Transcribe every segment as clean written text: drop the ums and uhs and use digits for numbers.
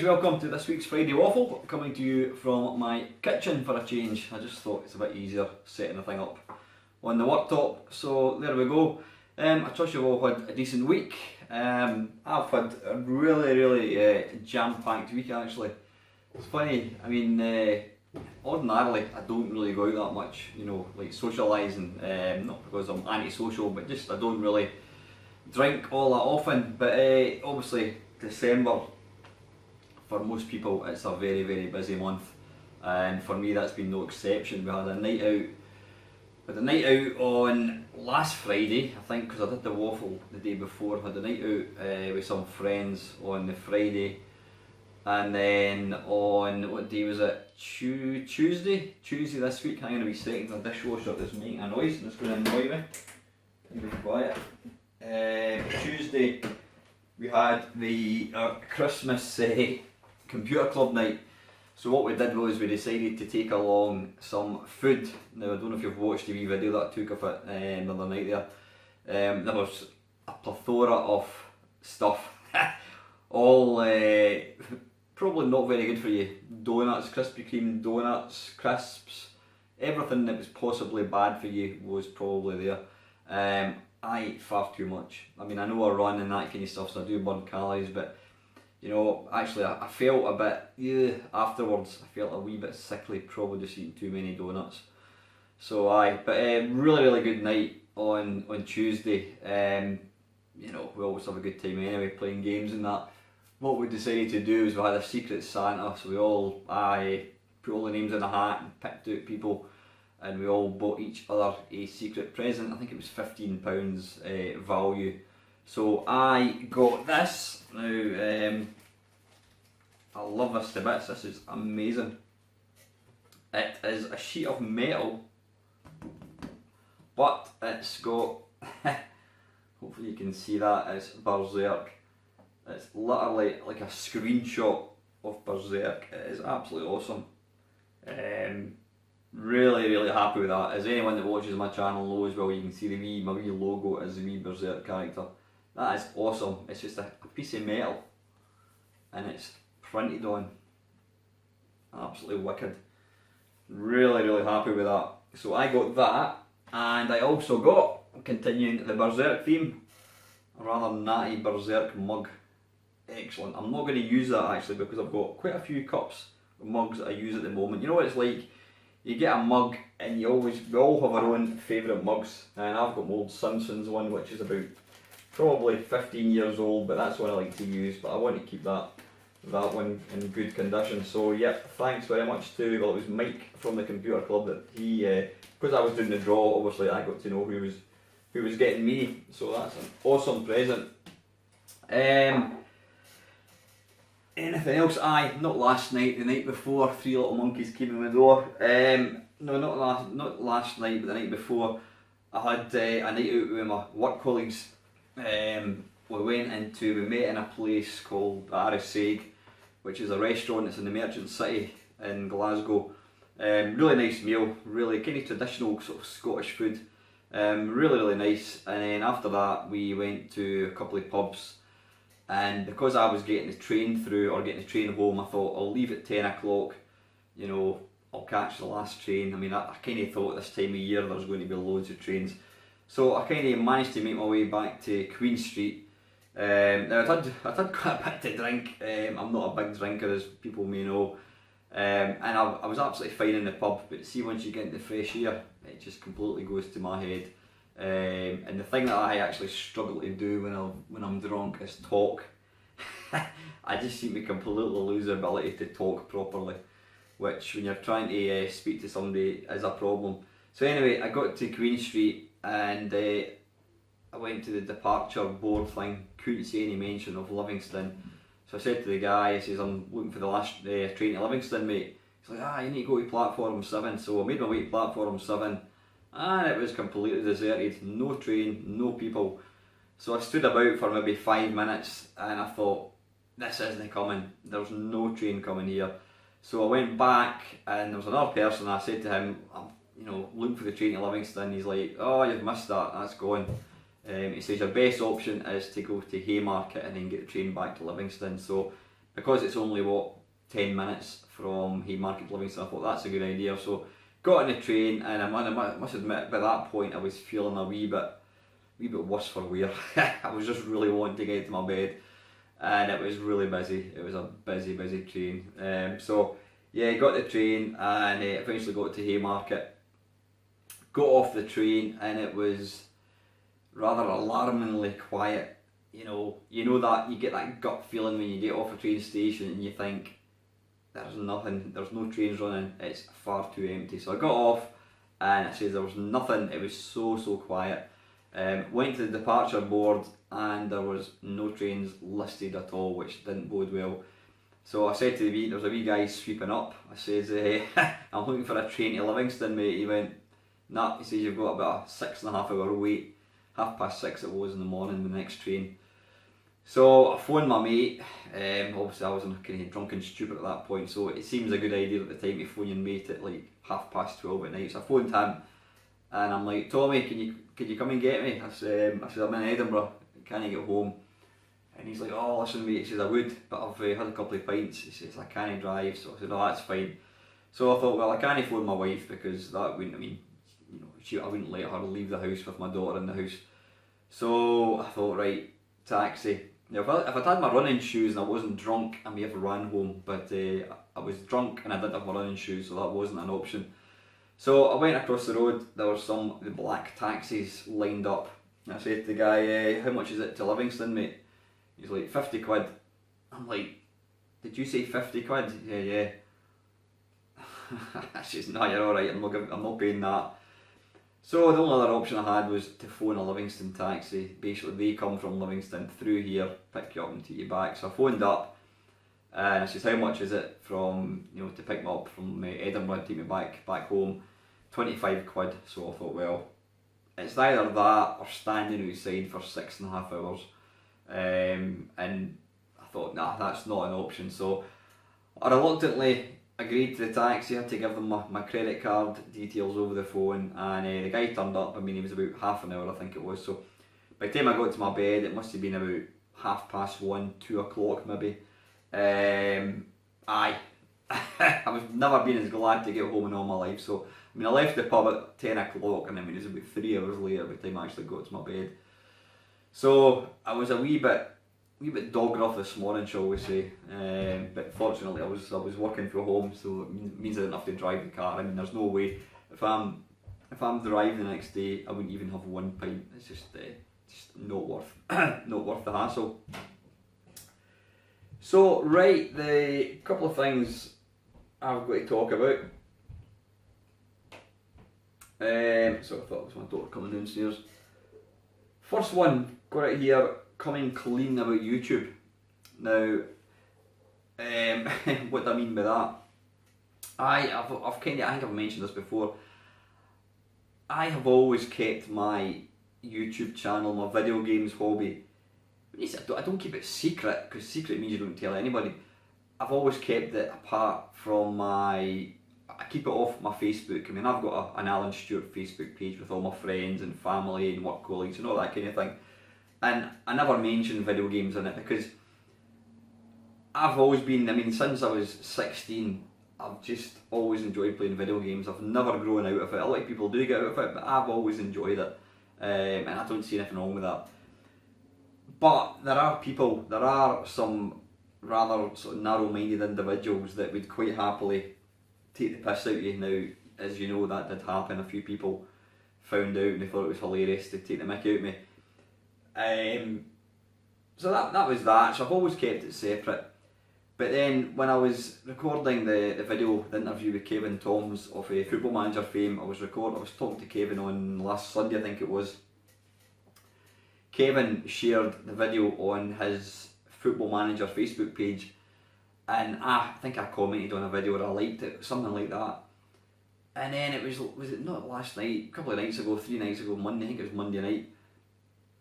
guys, welcome to this week's Friday Waffle, coming to you from my kitchen for a change. I just thought it's a bit easier setting the thing up on the worktop, so there we go. I trust you've all had a decent week. I've had a really jam-packed week actually. It's funny, I mean, ordinarily I don't really go out that much, you know, like socialising, not because I'm antisocial, but just I don't really drink all that often. But obviously December, for most people, it's a very busy month, and for me that's been no exception. We had a night out on last Friday, I think, because I did the waffle the day before. Had a night out with some friends on the Friday, and then on, what day was it? Tuesday this week. I'm going to be setting the dishwasher that's making a noise and it's going to annoy me. Be quiet. Tuesday we had the Christmas computer club night. So what we did was we decided to take along some food. Now I don't know if you've watched the wee video that I took of it the other night there. There was a plethora of stuff, all probably not very good for you. Donuts, Krispy Kreme donuts, crisps, everything that was possibly bad for you was probably there. I eat far too much. I mean, I know I run and that kind of stuff, so I do burn calories, but you know, actually I felt a bit, afterwards I felt a wee bit sickly, probably just eating too many donuts. So but really good night on Tuesday. You know, we always have a good time anyway, playing games and that. What we decided to do is we had a secret Santa, so we all put all the names in a hat and picked out people, and we all bought each other a secret present. I think it was £15 value. So I got this. Now, I love this to bits. This is amazing. It is a sheet of metal, but it's got, hopefully you can see that, it's Berserk. It's literally like a screenshot of Berserk. It is absolutely awesome. Really happy with that. As anyone that watches my channel knows, well, you can see my wee logo is the wee Berserk character. That is awesome. It's just a piece of metal and it's printed on. Absolutely wicked. Really happy with that. So I got that, and I also got, continuing the Berserk theme, a rather natty Berserk mug. Excellent. I'm not going to use that actually because I've got quite a few cups of mugs that I use at the moment. You know what it's like? You get a mug and we all have our own favourite mugs, and I've got my old Simpsons one which is about probably 15 years old, but that's one I like to use, but I want to keep that one in good condition. So yep, thanks very much to, well, it was Mike from the computer club that he, because I was doing the draw, obviously I got to know who was getting me, so that's an awesome present. Anything else? Not last night, the night before, 3 little monkeys came in my door. No, not last night, but the night before, I had a night out with my work colleagues. We met in a place called Arisig, which is a restaurant that's in the Merchant City in Glasgow. Really nice meal, really kind of traditional sort of Scottish food. Really nice. And then after that we went to a couple of pubs, and because I was getting the train home, I thought I'll leave at 10 o'clock, you know, I'll catch the last train. I mean, I kind of thought this time of year there's going to be loads of trains. So I kind of managed to make my way back to Queen Street. Now I'd had quite a bit to drink. I'm not a big drinker, as people may know, and I was absolutely fine in the pub, but see, once you get into fresh air, it just completely goes to my head. And the thing that I actually struggle to do when I'm drunk is talk. I just seem to completely lose the ability to talk properly, which when you're trying to speak to somebody is a problem. So anyway, I got to Queen Street and I went to the departure board thing, couldn't see any mention of Livingston. So I said to the guy, I says, I'm looking for the last train to Livingston, mate. He's like, you need to go to platform 7. So I made my way to platform 7 and it was completely deserted, no train, no people. So I stood about for maybe 5 minutes and I thought, this isn't coming, there's no train coming here. So I went back and there was another person, and I said to him, looking for the train to Livingston. He's like, oh, you've missed that, that's gone. He says your best option is to go to Haymarket and then get the train back to Livingston. So because it's only, what, 10 minutes from Haymarket to Livingston, I thought that's a good idea. So got on the train, and I must admit, by that point I was feeling a wee bit worse for wear. I was just really wanting to get to my bed, and it was really busy. It was a busy train. So yeah, got the train, and eventually got to Haymarket. Got off the train, and it was rather alarmingly quiet. You know that you get that gut feeling when you get off a train station and you think there's nothing, there's no trains running, it's far too empty. So I got off, and it says there was nothing. It was so quiet. Went to the departure board, and there was no trains listed at all, which didn't bode well. So I said to there was a wee guy sweeping up. I says, I'm looking for a train to Livingston, mate. He went, nah. He says, you've got about a 6.5 hour wait. 6:30 it was in the morning, the next train. So I phoned my mate. Obviously I wasn't kind of drunk and stupid at that point, so it seems a good idea at the time to phone your mate at like 12:30 at night. So I phoned him, and I'm like, Tommy, can you come and get me? I said I'm in Edinburgh, can I get home? And he's like, oh listen mate, he says I would, but I've had a couple of pints. He says I can't drive. So I said, oh that's fine. So I thought, well, I can't phone my wife, because that wouldn't, I wouldn't let her leave the house with my daughter in the house. So I thought, right, taxi. Now, if I'd had my running shoes and I wasn't drunk, I may have ran home, but I was drunk and I didn't have my running shoes, so that wasn't an option. So I went across the road. There were some of the black taxis lined up. And I said to the guy, how much is it to Livingston, mate? He's like, 50 quid. I'm like, did you say 50 quid? Yeah. I says, no, you're alright, I'm not paying that. So the only other option I had was to phone a Livingston taxi. Basically they come from Livingston through here, pick you up and take you back. So I phoned up, and I says, how much is it from, to pick me up from Edinburgh and take me back home? 25 quid. So I thought, well, it's either that or standing outside for 6.5 hours. And I thought, nah, that's not an option. So I reluctantly agreed to the taxi. I had to give them my credit card details over the phone, and the guy turned up. He was about half an hour, I think it was. So by the time I got to my bed, it must have been about 1:30, 2 o'clock maybe. I've never been as glad to get home in all my life. So I left the pub at 10 o'clock, and it was about 3 hours later by the time I actually got to my bed. So I was a wee bit dog off this morning, shall we say, but fortunately I was working from home, so it means I didn't have to drive the car. There's no way, if I'm driving the next day, I wouldn't even have one pint. It's just not worth not worth the hassle. So right, the couple of things I've got to talk about. So I thought it was my daughter coming downstairs. First one, got it here. Coming clean about YouTube. Now, what do I mean by that? I think I've mentioned this before. I have always kept my YouTube channel, my video games hobby. I don't keep it secret, because secret means you don't tell anybody. I've always kept it apart from I keep it off my Facebook. I've got an Alan Stewart Facebook page with all my friends and family and work colleagues and all that kind of thing. And I never mention video games in it, because I've always been, since I was 16, I've just always enjoyed playing video games. I've never grown out of it. A lot of people do get out of it, but I've always enjoyed it. And I don't see anything wrong with that. But there are some rather sort of narrow-minded individuals that would quite happily take the piss out of you. Now, as you know, that did happen. A few people found out and they thought it was hilarious to take the mick out of me. So that was that. So I've always kept it separate. But then when I was recording the interview with Kevin Toms of Football Manager fame, I was talking to Kevin on last Sunday, I think it was. Kevin shared the video on his Football Manager Facebook page, and I think I commented on a video or I liked it, something like that. And then it was it not last night, a couple of nights ago, 3 nights ago, Monday, I think it was Monday night,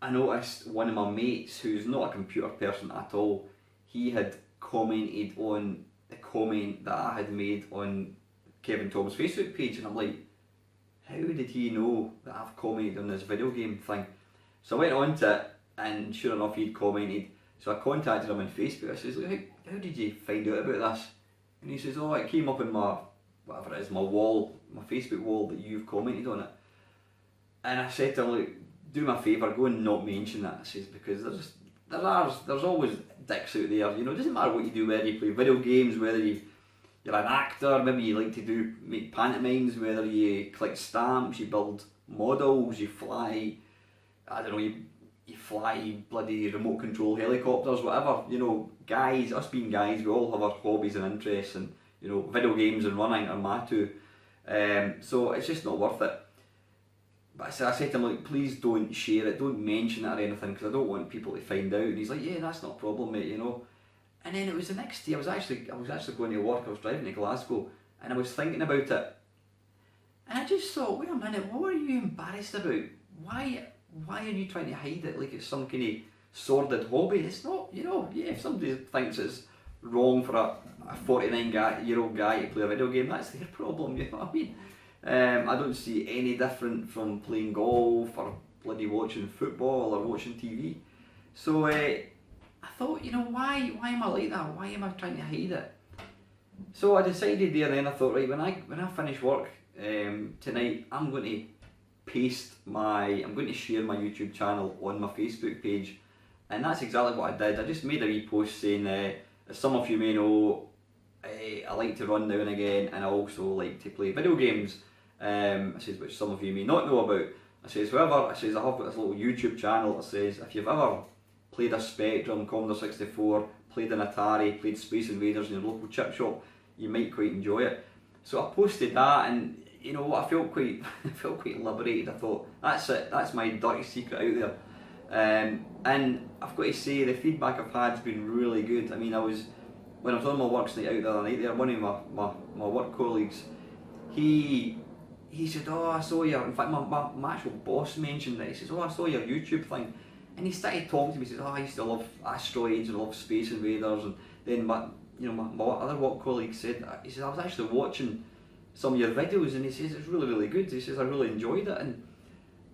I noticed one of my mates, who's not a computer person at all, he had commented on the comment that I had made on Kevin Tom's Facebook page, and I'm like, how did he know that I've commented on this video game thing? So I went on to it, and sure enough he'd commented So I contacted him on Facebook. I says, look, how did you find out about this? And he says, oh, it came up in my, whatever it is, my wall, my Facebook wall that you've commented on it. And I said to him, look, do me a favour, go and not mention that. I says, because there's always dicks out there, you know, it doesn't matter what you do, whether you play video games, whether you're an actor, maybe you like to make pantomimes, whether you collect stamps, you build models, you fly, I don't know, you fly bloody remote control helicopters, whatever, you know, guys, us being guys, we all have our hobbies and interests, and, you know, video games and running are my two. So it's just not worth it. But I said to him, like, please don't share it, don't mention it or anything, because I don't want people to find out. And he's like, yeah, that's not a problem, mate, you know. And then it was the next day, I was actually going to work, I was driving to Glasgow, and I was thinking about it. And I just thought, wait a minute, what are you embarrassed about? Why are you trying to hide it like it's some kind of sordid hobby? It's not, you know, yeah, if somebody thinks it's wrong for a 49-year-old guy to play a video game, that's their problem, you know what I mean? I don't see any different from playing golf or bloody watching football or watching TV. So I thought, you know, why am I like that? Why am I trying to hide it? So I decided there and then, I thought, right, when I finish work tonight, I'm going to share my YouTube channel on my Facebook page. And that's exactly what I did. I just made a wee post saying, as some of you may know, I like to run now and again, and I also like to play video games. I says, which some of you may not know about. I says, however, I says, I have got this little YouTube channel. I says, if you've ever played a Spectrum, Commodore 64, played an Atari, played Space Invaders in your local chip shop, you might quite enjoy it. So I posted that, and you know what, I felt quite liberated. I thought, that's it, that's my dirty secret out there. And I've got to say, the feedback I've had has been really good. I mean, when I was on my works night out the other night there, one of my work colleagues, he said, oh, I saw your, in fact my actual boss mentioned it, he says, oh, I saw your YouTube thing, and he started talking to me, he says, oh, I used to love asteroids and love Space Invaders, and then my other work colleague said, he says, I was actually watching some of your videos, and he says, it's really, really good, he says, I really enjoyed it,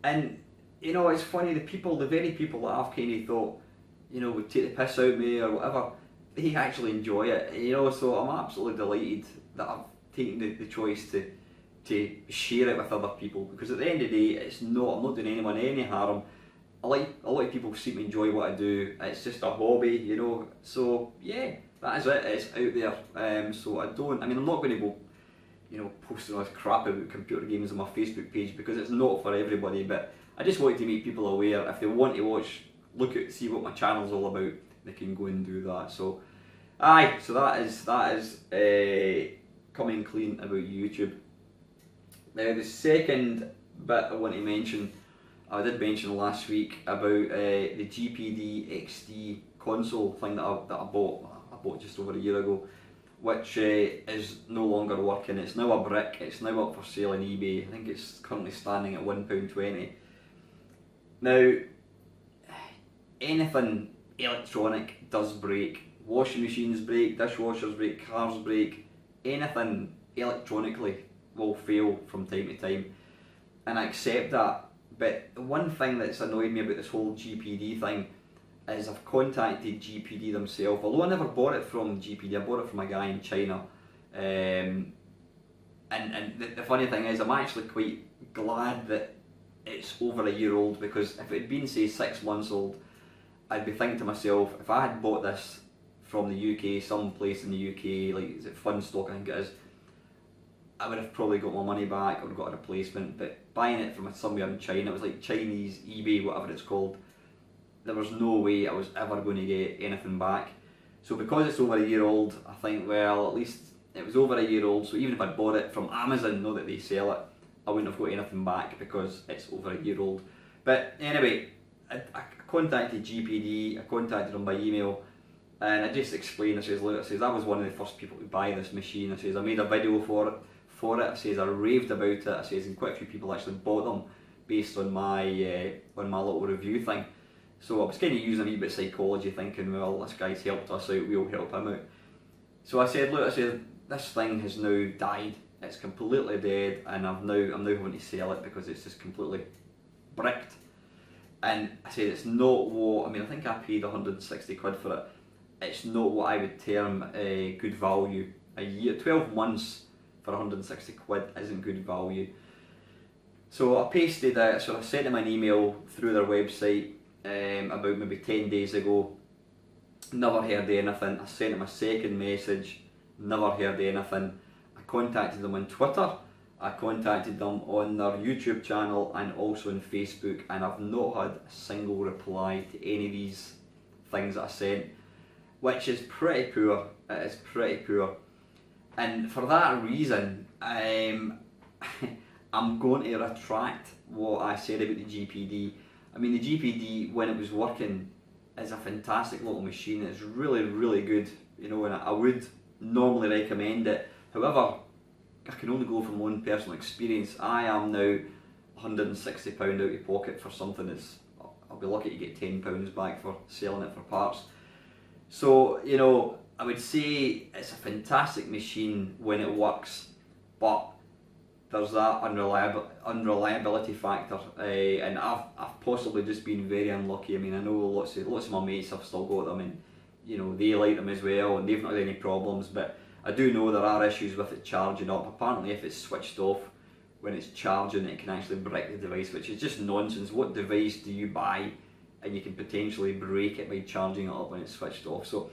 and you know, it's funny, the very people that I've kind of thought, you know, would take the piss out of me or whatever, they actually enjoy it, you know, so I'm absolutely delighted that I've taken the choice to share it with other people, because at the end of the day, I'm not doing anyone any harm. A lot of people seem to enjoy what I do, it's just a hobby, you know, so yeah, that is it, it's out there. So I'm not going to go, you know, posting all this crap about computer games on my Facebook page, because it's not for everybody, but I just wanted to make people aware. If they want to see what my channel's all about, they can go and do that. So so that is coming clean about YouTube. Now the second bit I want to mention, I did mention last week about the GPD-XD console thing that I bought just over a year ago, which is no longer working. It's now a brick, it's now up for sale on eBay. I think it's currently standing at £1.20. Now, anything electronic does break. Washing machines break, dishwashers break, cars break, anything electronically will fail from time to time, and I accept that. But the one thing that's annoyed me about this whole GPD thing is I've contacted GPD themselves, although I never bought it from GPD, I bought it from a guy in China. And the funny thing is, I'm actually quite glad that it's over a year old, because if it had been, say, 6 months old, I'd be thinking to myself, if I had bought this from the UK, some place in the UK, like, is it Funstock, I think it is, I would have probably got my money back, I would have got a replacement. But buying it from somewhere in China, it was like Chinese eBay, whatever it's called, there was no way I was ever going to get anything back. So because it's over a year old, I think, well, at least it was over a year old, so even if I'd bought it from Amazon, know that they sell it, I wouldn't have got anything back because it's over a year old. But anyway, I contacted GPD, I contacted them by email, and I just explained, I says, look, I says, I was one of the first people to buy this machine. I says, I made a video for it. I says, I raved about it. I says, and quite a few people actually bought them based on my little review thing. So I was kind of using a wee bit of psychology, thinking, well, this guy's helped us out, we'll help him out. So I said, look, I said, this thing has now died. It's completely dead, and I'm now having to sell it because it's just completely bricked. And I said it's not what, I mean I think I paid 160 quid for it. It's not what I would term a good value. A year, 12 months for 160 quid isn't good value. So I pasted it, so I sent them an email through their website about maybe 10 days ago. Never heard anything. I sent them a second message, never heard anything. I contacted them on Twitter, I contacted them on their YouTube channel and also on Facebook, and I've not had a single reply to any of these things that I sent, which is pretty poor. It is pretty poor. And for that reason, I'm going to retract what I said about the GPD. I mean, the GPD, when it was working, is a fantastic little machine. It's really, really good, you know, and I would normally recommend it. However, I can only go from my own personal experience. I am now £160 out of pocket for something that's, I'll be lucky to get £10 back for selling it for parts. So, you know, I would say it's a fantastic machine when it works, but there's that unreliability factor, and I've possibly just been very unlucky. I mean, I know lots of my mates have still got them, and you know they like them as well, and they've not had any problems. But I do know there are issues with it charging up. Apparently, if it's switched off when it's charging, it can actually break the device, which is just nonsense. What device do you buy, and you can potentially break it by charging it up when it's switched off? So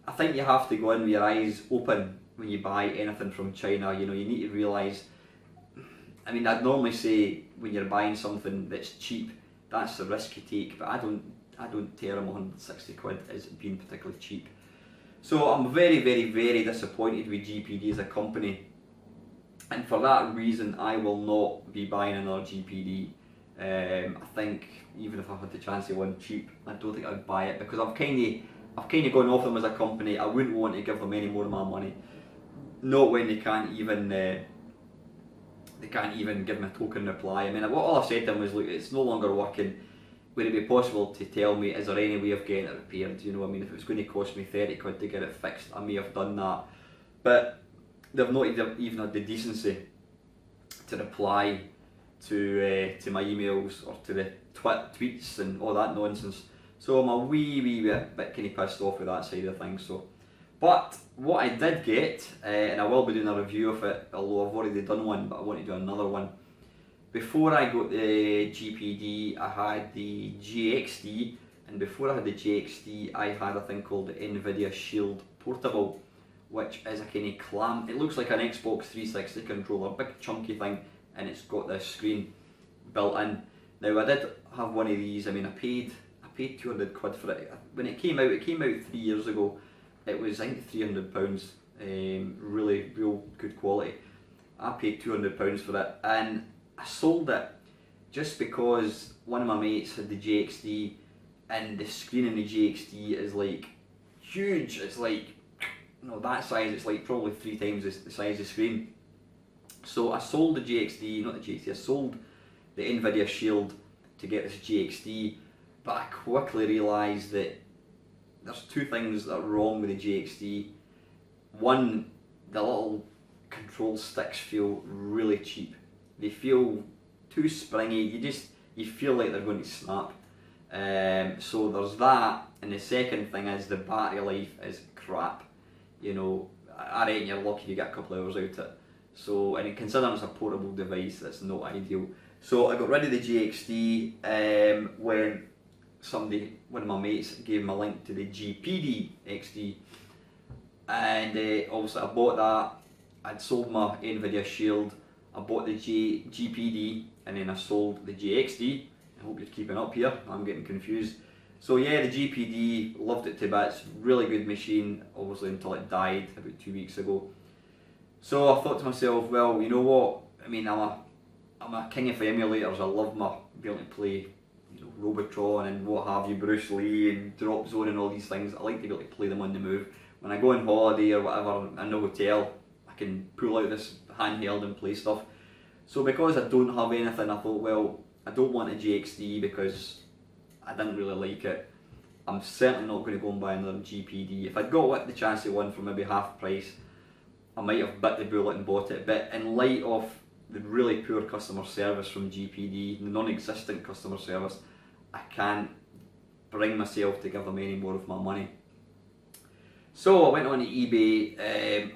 I think you have to go in with your eyes open when you buy anything from China. You know, you need to realise. I mean, I'd normally say when you're buying something that's cheap, that's the risk you take, but I don't term 160 quid as being particularly cheap. So I'm very, very, very disappointed with GPD as a company, and for that reason I will not be buying another GPD. I think even if I had the chance of one cheap, I don't think I'd buy it, because I've kind of gone off them as a company. I wouldn't want to give them any more of my money, not when they can't even give me a token reply. I mean, all I said to them was, look, it's no longer working. Would it be possible to tell me, is there any way of getting it repaired? You know, I mean, if it was going to cost me 30 quid to get it fixed, I may have done that. But they've not even had the decency to reply to my emails or to the tweets and all that nonsense. So I'm a wee bit kind of pissed off with that side of things. So, but what I did get, and I will be doing a review of it, although I've already done one, but I want to do another one. Before I got the GPD, I had the GXD, and before I had the GXD, I had a thing called the NVIDIA Shield Portable, which is a kind of clamp. It looks like an Xbox 360 controller, big chunky thing, and it's got this screen built in. Now I did have one of these. I mean, I paid 200 quid for it. When it came out 3 years ago. It was, I think, £300, really real good quality. I paid £200 for it, and I sold it just because one of my mates had the GXD, and the screen in the GXD is like huge. It's like, you know, that size. It's like probably 3 times the size of the screen. So I sold the GXD, not the GXD. I sold the NVIDIA Shield to get this GXD, but I quickly realised that there's 2 things that are wrong with the GXD. One, the little control sticks feel really cheap. They feel too springy. You feel like they're going to snap. So there's that, and the second thing is the battery life is crap. You know, I reckon you're lucky you get a couple of hours out of it. So, and considering it's a portable device, that's not ideal. So I got rid of the GXD when one of my mates gave me a link to the GPD-XD, and obviously I bought that. I'd sold my NVIDIA Shield, I bought the GPD, and then I sold the GXD. I hope you're keeping up here, I'm getting confused. So yeah, the GPD, loved it to bits, really good machine, obviously until it died about 2 weeks ago. So I thought to myself, well, you know what, I mean, I'm a king of emulators. I love being able to play, you know, Robotron and what have you, Bruce Lee and Drop Zone and all these things. I like to be able to play them on the move. When I go on holiday or whatever in the hotel, I can pull out this handheld and play stuff. So because I don't have anything, I thought, well, I don't want a GXD because I didn't really like it. I'm certainly not going to go and buy another GPD. If I'd got the chance of one for maybe half price, I might have bit the bullet and bought it. But in light of the really poor customer service from GPD, the non-existent customer service, I can't bring myself to give them any more of my money. So I went on to eBay,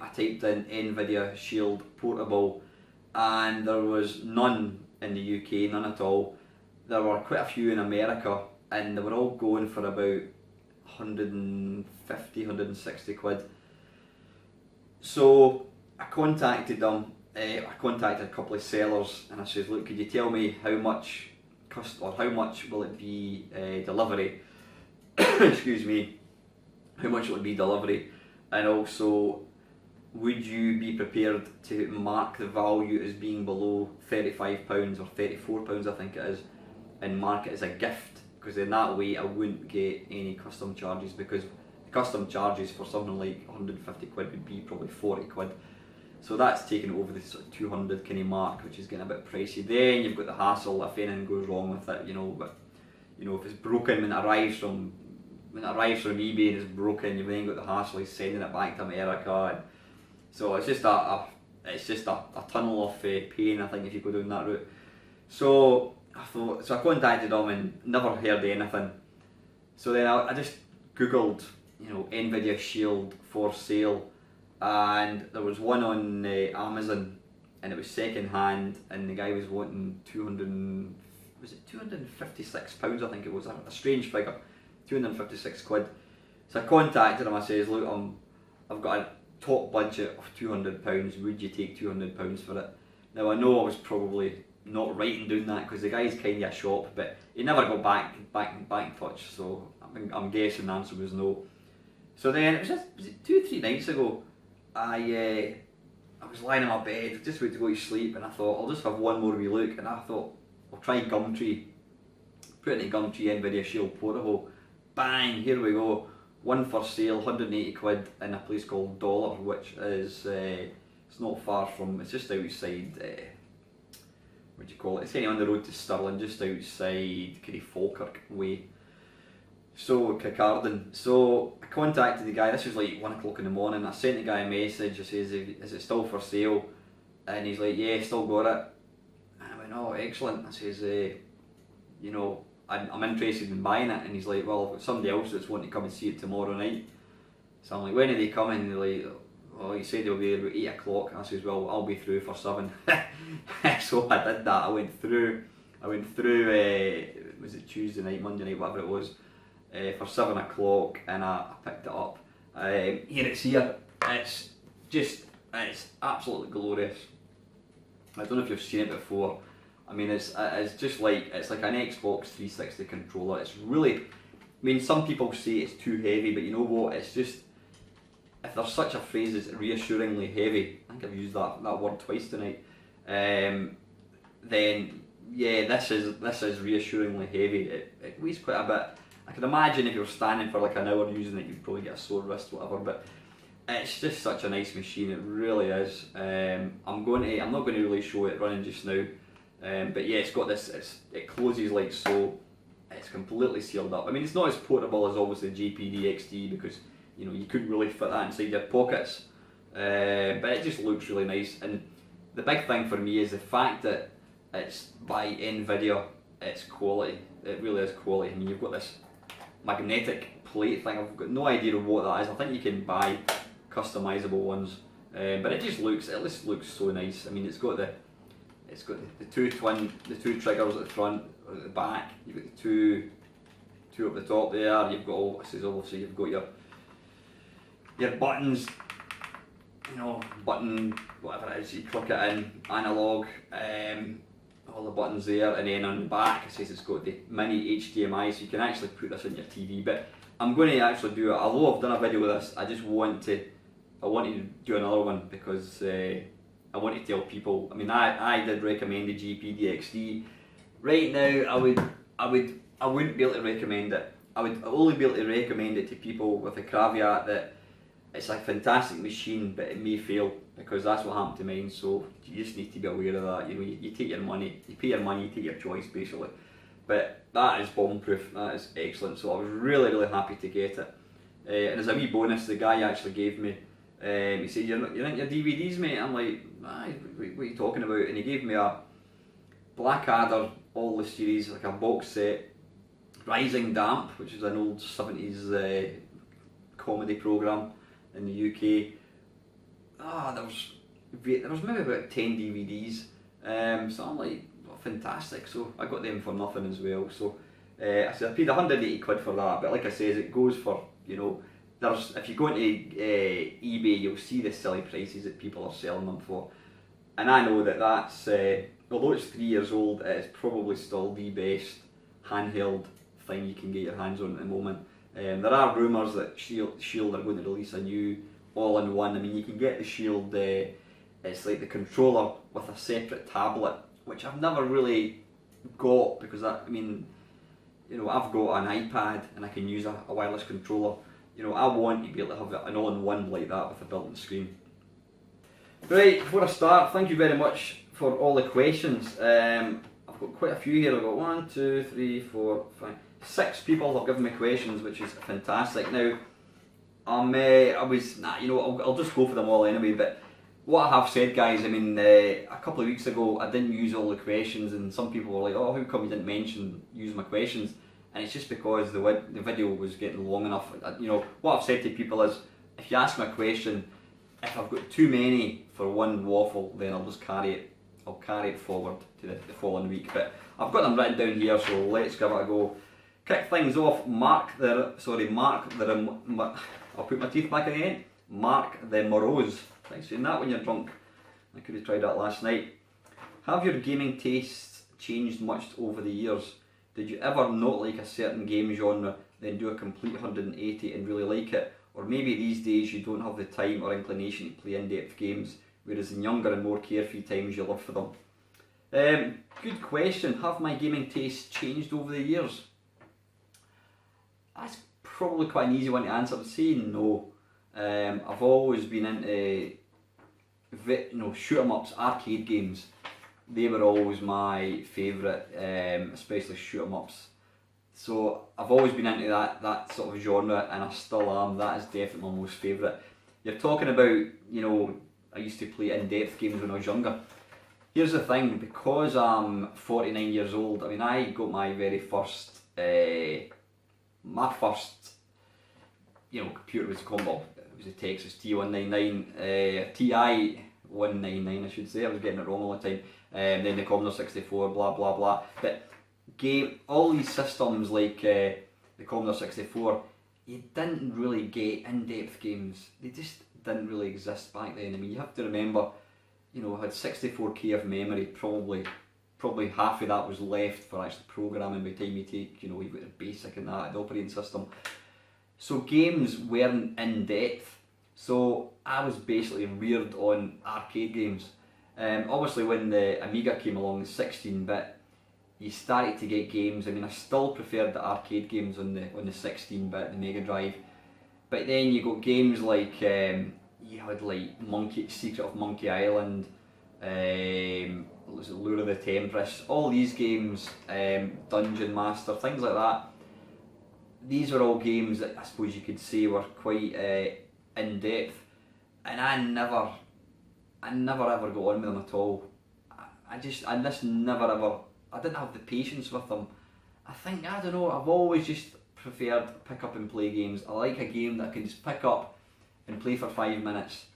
I typed in NVIDIA Shield Portable, and there was none in the UK, none at all. There were quite a few in America, and they were all going for about 150, 160 quid. So I contacted them, I contacted a couple of sellers, and I said, look, could you tell me how much will it be delivery? Excuse me. How much will it be delivery, and also would you be prepared to mark the value as being below £35 or £34 I think it is, and mark it as a gift, because in that way I wouldn't get any custom charges, because the custom charges for something like 150 quid would be probably 40 quid, so that's taking over the sort of 200 kind of mark, which is getting a bit pricey. Then you've got the hassle if anything goes wrong with it, but if it's broken when it arrives from eBay and it's broken, you've then got the hassle of sending it back to America, and so it's just a tunnel of pain, I think, if you go down that route. So I contacted them and never heard anything. So then I just googled, NVIDIA Shield for sale, and there was one on Amazon, and it was second hand, and the guy was wanting £256, I think it was, a strange figure. 256 quid. So I contacted him, I says, look, I've got a top budget of £200, would you take £200 for it? Now I know I was probably not right in doing that, because the guy's kind of a shop, but he never got back in touch, so I'm guessing the answer was no. So then, was it 2 or 3 nights ago, I was lying in my bed, just about to go to sleep, and I thought, I'll just have one more wee look, and I thought, I'll try Gumtree. Put in Gumtree NVIDIA Shield Portable. Bang, here we go, one for sale, 180 quid in a place called Dollar, which is, it's not far from, it's just outside, what do you call it, it's on the road to Stirling, just outside Falkirk way, so Kincardine. So I contacted the guy, this was like 1 o'clock in the morning, I sent the guy a message, I says, is it still for sale? And he's like, yeah, still got it. And I went, oh, excellent. I says, I'm interested in buying it, and he's like, well, I've got somebody else that's wanting to come and see it tomorrow night. So I'm like, when are they coming? And they're like, oh, he said he'll be there about 8 o'clock. I says, well, I'll be through for 7. So I did that, I went through, was it Tuesday night, Monday night, whatever it was, for 7 o'clock, and I picked it up. Here it's here, it's absolutely glorious. I don't know if you've seen it before. I mean, it's just like, it's like an Xbox 360 controller. It's really, I mean, some people say it's too heavy, but you know what, it's just, if there's such a phrase as reassuringly heavy, I think I've used that word twice tonight, then yeah, this is reassuringly heavy. It weighs quite a bit. I can imagine if you were standing for like an hour using it, you'd probably get a sore wrist, whatever, but it's just such a nice machine, it really is. I'm not going to really show it running just now. But yeah, it's got this, it closes like so, it's completely sealed up. I mean, it's not as portable as obviously GPD-XD, because you couldn't really fit that inside your pockets, but it just looks really nice. And the big thing for me is the fact that it's by NVIDIA, it's quality, it really is quality. I mean, you've got this magnetic plate thing, I've got no idea what that is. I think you can buy customizable ones, but it just looks so nice. I mean, it's got the two triggers at the front, at the back. You've got the two up the top there. You've got obviously you've got your buttons. Button whatever it is, you click it in, analog. All the buttons there, and then on the back it says it's got the mini HDMI, so you can actually put this on your TV. But I'm going to actually do it. Although I've done a video with this, I want to do another one, because I want to tell people. I mean, I did recommend the GPD-XD. Right now, I wouldn't be able to recommend it. I would only be able to recommend it to people with the caveat that it's a fantastic machine, but it may fail, because that's what happened to mine. So you just need to be aware of that. You take your money, you pay your money, you take your choice basically. But that is bomb-proof. That is excellent. So I was really, really happy to get it. And as a wee bonus, the guy actually gave me. He said, "You're not your DVDs, mate." I'm like, "Aye, what are you talking about?" And he gave me a Blackadder, all the series, like a box set, Rising Damp, which is an old 70s comedy programme in the UK. There was maybe about 10 DVDs, so I'm like, well, fantastic, so I got them for nothing as well. So I said I paid 180 quid for that, but like I says, it goes for, you know, if you go into eBay, you'll see the silly prices that people are selling them for, and I know that's, although it's 3 years old, it is probably still the best handheld thing you can get your hands on at the moment. There are rumours that Shield are going to release a new all-in-one. I mean, you can get the Shield, it's like the controller with a separate tablet, which I've never really got, because I mean, you know, I've got an iPad and I can use a wireless controller. You know, I want to be able to have an all-in-one like that with a built-in screen. Right, before I start, thank you very much for all the questions. I've got quite a few here. I've got 1, 2, 3, 4, 5, 6 people have given me questions, which is fantastic. Now, I'll just go for them all anyway, but what I have said, guys, I mean, a couple of weeks ago I didn't use all the questions, and some people were like, oh, how come you didn't use my questions? And it's just because the video was getting long enough. You know, what I've said to people is, if you ask me a question, if I've got too many for one waffle, then I'll just carry it forward to the following week. But I've got them written down here, so let's give it a go. Kick things off, I'll put my teeth back again. Mark the Morose. Thanks for saying that when you're drunk. I could have tried that last night. Have your gaming tastes changed much over the years? Did you ever not like a certain game genre, then do a complete 180 and really like it? Or maybe these days you don't have the time or inclination to play in-depth games, whereas in younger and more carefree times you live for them? Good question. Have my gaming tastes changed over the years? That's probably quite an easy one to answer. I'd say no. I've always been into shoot 'em ups, arcade games. They were always my favourite, especially shoot 'em ups. So I've always been into that sort of genre, and I still am. That is definitely my most favourite. You're talking about, you know, I used to play in-depth games when I was younger. Here's the thing, because I'm 49 years old, I mean, I got my very first, computer was a combo. It was a Texas T199, TI-199 I should say, I was getting it wrong all the time. Then the Commodore 64, blah blah blah. But all these systems like the Commodore 64, you didn't really get in-depth games. They just didn't really exist back then. I mean, you have to remember, you know, I had 64K of memory, probably half of that was left for actually programming by the time you take, you know, you've got the basic and that, the operating system. So games weren't in depth. So I was basically reared on arcade games. Obviously when the Amiga came along, the 16-bit, you started to get games. I mean, I still preferred the arcade games on the 16-bit, the Mega Drive. But then you got games like, you had like Secret of Monkey Island, was it Lure of the Temptress, all these games, Dungeon Master, things like that. These were all games that I suppose you could say were quite in depth, and I never ever got on with them at all. I didn't have the patience with them. I don't know, I've always just preferred pick up and play games. I like a game that I can just pick up and play for 5 minutes,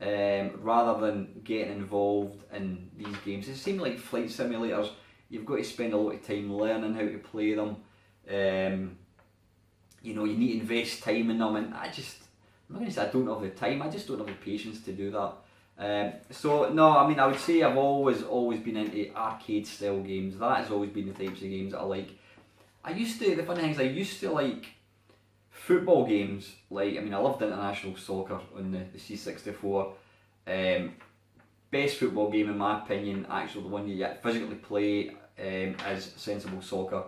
rather than getting involved in these games. It seems like flight simulators, you've got to spend a lot of time learning how to play them. You know, you need to invest time in them, and I'm not going to say I don't have the time, I just don't have the patience to do that. So no, I mean, I would say I've always been into arcade style games. That has always been the types of games that I like. The funny thing is, I used to like football games. Like, I mean, I loved international soccer on the C64. Best football game in my opinion, actually the one you physically play, is sensible soccer.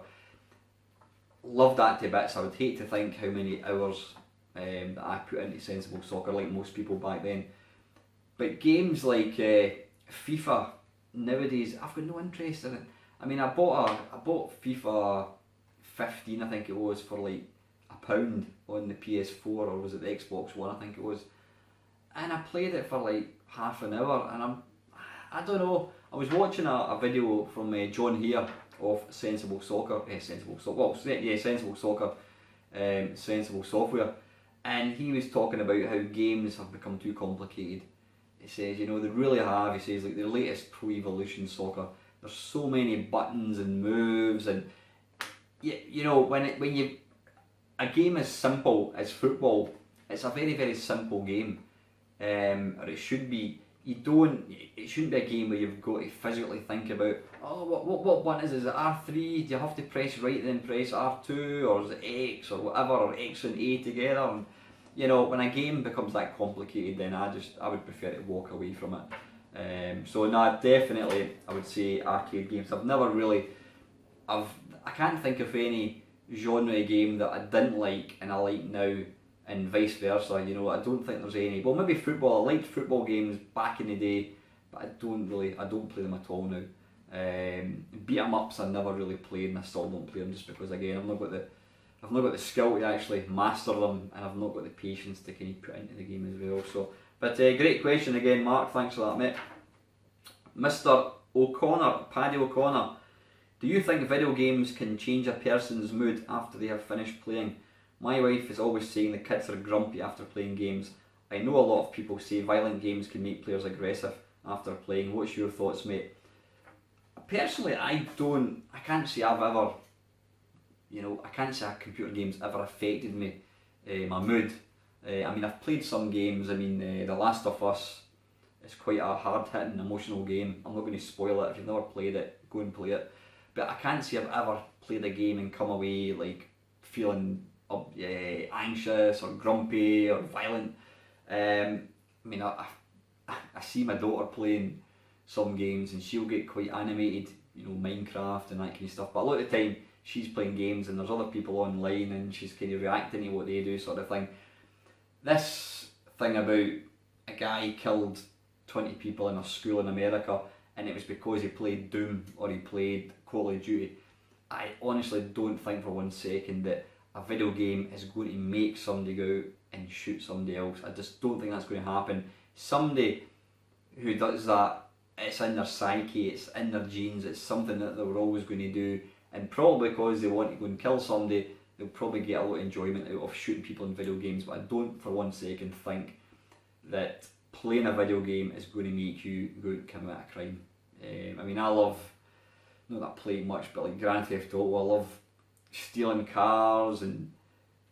Love that to bits. I would hate to think how many hours that I put into sensible soccer, like most people back then. But games like FIFA nowadays, I've got no interest in it. I mean, I bought FIFA 15, I think it was, for like £1 on the PS4, or was it the Xbox One, I think it was. And I played it for like half an hour, and I don't know. I was watching a video from John here of Sensible Soccer, Sensible Soccer, Sensible Software, and he was talking about how games have become too complicated. He says, they really have. He says, like the latest Pro Evolution Soccer, there's so many buttons and moves, and when a game as simple as football, it's a very, very simple game, or it should be. It shouldn't be a game where you've got to physically think about, what button is it? Is it R3? Do you have to press right then press R2, or is it X or whatever, or X and A together? And when a game becomes that complicated, then I would prefer to walk away from it. So no, definitely I would say arcade games. I can't think of any genre of game that I didn't like and I like now, and vice versa. I don't think there's any. Well, maybe football. I liked football games back in the day, but I don't play them at all now. Beat 'em ups I never really played, and I still don't play them just because, again, I've not got the skill to actually master them, and I've not got the patience to kind of put into the game as well. So, but great question again, Mark. Thanks for that, mate. Mr. O'Connor, Paddy O'Connor, do you think video games can change a person's mood after they have finished playing? My wife is always saying the kids are grumpy after playing games. I know a lot of people say violent games can make players aggressive after playing. What's your thoughts, mate? Personally, I can't say I've ever, I can't say computer games ever affected me, my mood. I've played some games. The Last of Us is quite a hard-hitting, emotional game. I'm not going to spoil it. If you've never played it, go and play it. But I can't say I've ever played a game and come away like feeling anxious or grumpy or violent. I see my daughter playing some games and she'll get quite animated, Minecraft and that kind of stuff. But a lot of the time she's playing games and there's other people online and she's kind of reacting to what they do, sort of thing. This thing about a guy killed 20 people in a school in America and it was because he played Doom or he played Call of Duty. I honestly don't think for 1 second that a video game is going to make somebody go out and shoot somebody else. I just don't think that's going to happen. Somebody who does that, it's in their psyche, it's in their genes, it's something that they were always going to do, and probably because they want to go and kill somebody, they'll probably get a lot of enjoyment out of shooting people in video games. But I don't for 1 second think that playing a video game is going to make you go out and commit a crime. I love, not that I play much, but like Grand Theft Auto, I love stealing cars and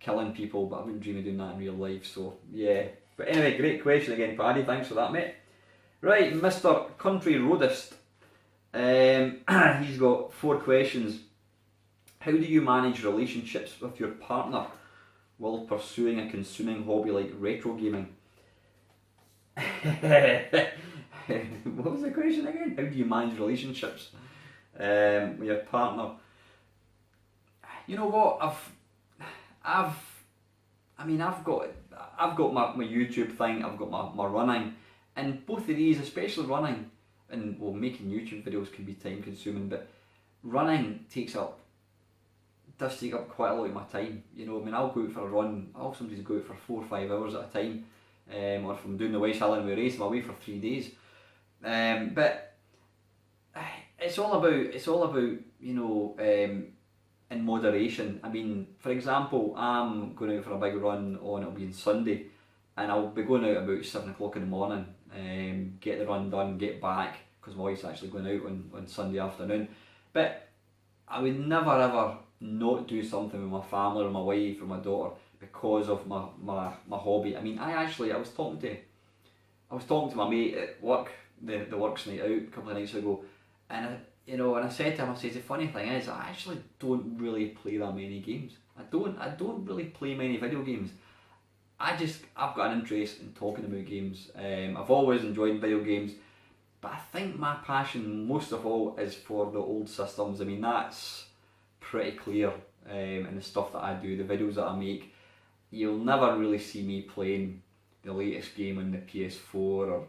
killing people, but I wouldn't dream of doing that in real life, so yeah. But anyway, great question again, Paddy, thanks for that, mate. Right, Mr. Country Roadist, he's got 4 questions. How do you manage relationships with your partner while pursuing a consuming hobby like retro gaming? What was the question again? How do you manage relationships with your partner? You know what? I've got my YouTube thing. I've got my running, and both of these, especially running, and making YouTube videos can be time consuming, but running does take up quite a lot of my time. I'll go out for a run. I'll sometimes go out for 4 or 5 hours at a time, or if I'm doing the West Highland race, I'm away for 3 days. But it's all about in moderation. For example, I'm going out for a big run it'll be on Sunday, and I'll be going out about 7 o'clock in the morning, get the run done, get back, because my wife's actually going out on Sunday afternoon. But I would never ever not do something with my family or my wife or my daughter because of my hobby. I was talking to my mate at work, the works night out a couple of nights ago, and I said to him, the funny thing is, I actually don't really play that many games. I don't really play many video games. I've got an interest in talking about games. I've always enjoyed video games, but I think my passion most of all is for the old systems. That's pretty clear in the stuff that I do, the videos that I make. You'll never really see me playing the latest game on the PS4, or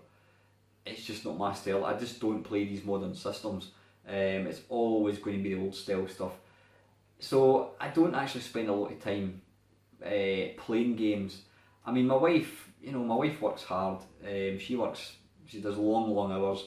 it's just not my style. I just don't play these modern systems. It's always going to be the old style stuff. So I don't actually spend a lot of time playing games. My wife works hard. She does long hours.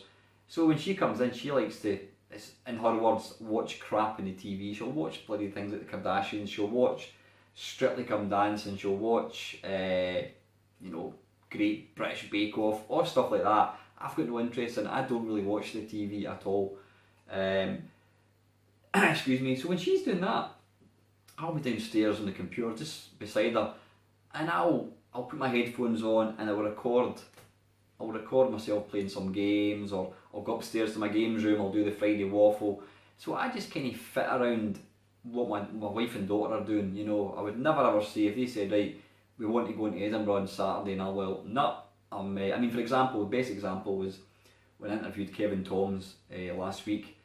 So when she comes in, she likes to it's, in her words, watch crap in the TV. She'll watch bloody things like the Kardashians, she'll watch Strictly Come Dancing, she'll watch, you know, Great British Bake Off, or stuff like that. I've got no interest in it. I don't really watch the TV at all. Excuse me. So when she's doing that, I'll be downstairs on the computer just beside her, and I'll put my headphones on and I'll record myself playing some games, or I'll go upstairs to my games room, I'll do the Friday Waffle. So I just kind of fit around what my wife and daughter are doing, you know. I would never ever say, if they said, right, we want to go into Edinburgh on Saturday, and I'll, well, no, I mean, for example, the best example was when I interviewed Kevin Toms last week.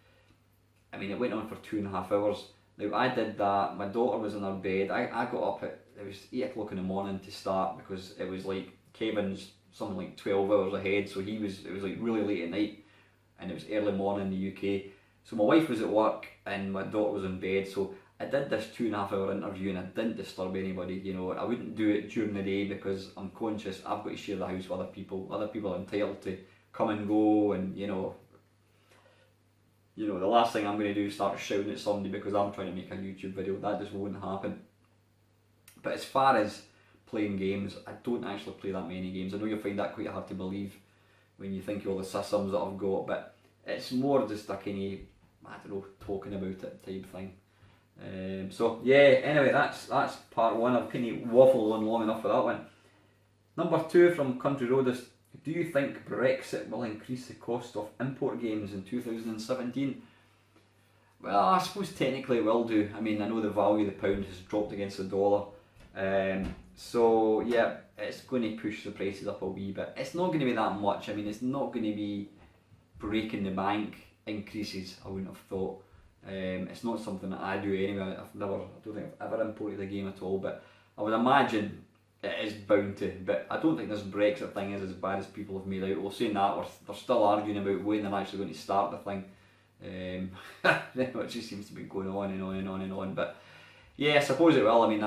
I mean, it went on for 2.5 hours. Now, I did that, my daughter was in her bed, I got up at, it was 8 o'clock in the morning to start, because it was like, Kevin's something like 12 hours ahead, so it was like really late at night, and it was early morning in the UK. So my wife was at work, and my daughter was in bed, so I did this 2.5 hour interview, and I didn't disturb anybody, you know. I wouldn't do it during the day, because I'm conscious I've got to share the house with other people are entitled to come and go, and you know, the last thing I'm going to do is start shouting at somebody because I'm trying to make a YouTube video. That just won't happen. But as far as playing games, I don't actually play that many games. I know you'll find that quite hard to believe when you think of all the systems that I've got, but it's more just a kind of, I don't know, talking about it type thing. So yeah, anyway, that's part one. I've kind of waffled on long enough for that one. Number 2 from Country Roadist: do you think Brexit will increase the cost of import games in 2017? Well, I suppose technically it will do. I mean, I know the value of the pound has dropped against the dollar. So yeah, it's going to push the prices up a wee bit. It's not going to be that much. I mean, it's not going to be breaking the bank increases, I wouldn't have thought. It's not something that I do anyway. I don't think I've ever imported a game at all, but I would imagine it is bound to. But I don't think this Brexit thing is as bad as people have made out. Well, saying that, they're still arguing about when they're actually going to start the thing. It just seems to be going on and on and on and on. But yeah, I suppose it will. I mean,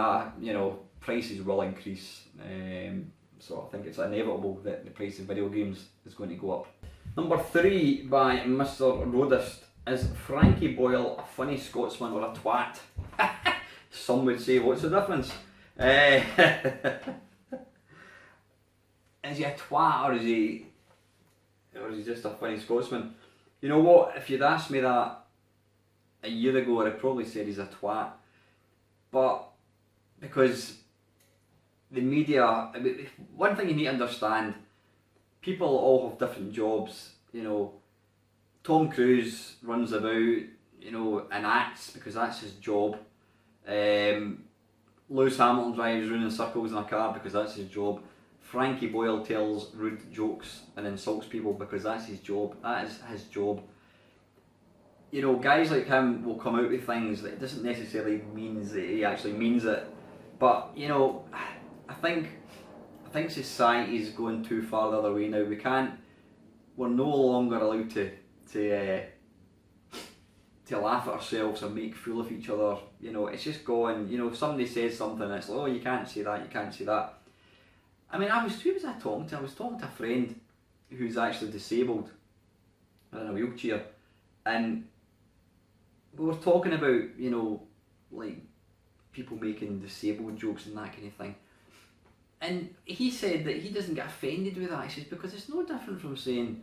prices will increase. So I think it's inevitable that the price of video games is going to go up. Number 3 by Mr. Rodist: is Frankie Boyle a funny Scotsman or a twat? Some would say, what's the difference? Is he a twat, or is he just a funny Scotsman? You know what, if you'd asked me that a year ago, I'd probably said he's a twat. But because the media, I mean, one thing you need to understand, people all have different jobs. You know, Tom Cruise runs about, and acts because that's his job. Lewis Hamilton drives around in circles in a car because that's his job. Frankie Boyle tells rude jokes and insults people because that's his job. That is his job. Guys like him will come out with things that doesn't necessarily means that he actually means it. But I think society's going too far the other way now. We're no longer allowed to laugh at ourselves and make fool of each other. It's just going, if somebody says something, it's like, oh, you can't say that, you can't say that. I mean, who was I talking to? I was talking to a friend who's actually disabled in a wheelchair, and we were talking about, like people making disabled jokes and that kind of thing. And he said that he doesn't get offended with that. He says, because it's no different from saying,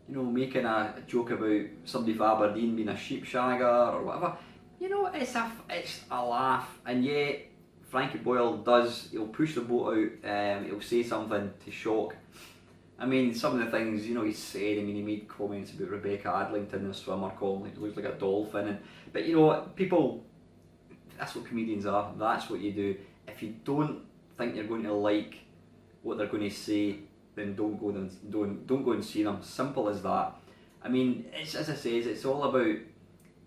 making a joke about somebody from Aberdeen being a sheep shagger or whatever. It's a laugh, and yet Frankie Boyle he'll push the boat out, he'll say something to shock. I mean, some of the things, he said, he made comments about Rebecca Adlington, the swimmer, calling it looks like a dolphin. But people, that's what comedians are, that's what you do. If you don't think you're going to like what they're going to say, then don't go and see them. Simple as that. I mean, it's, as I say, it's all about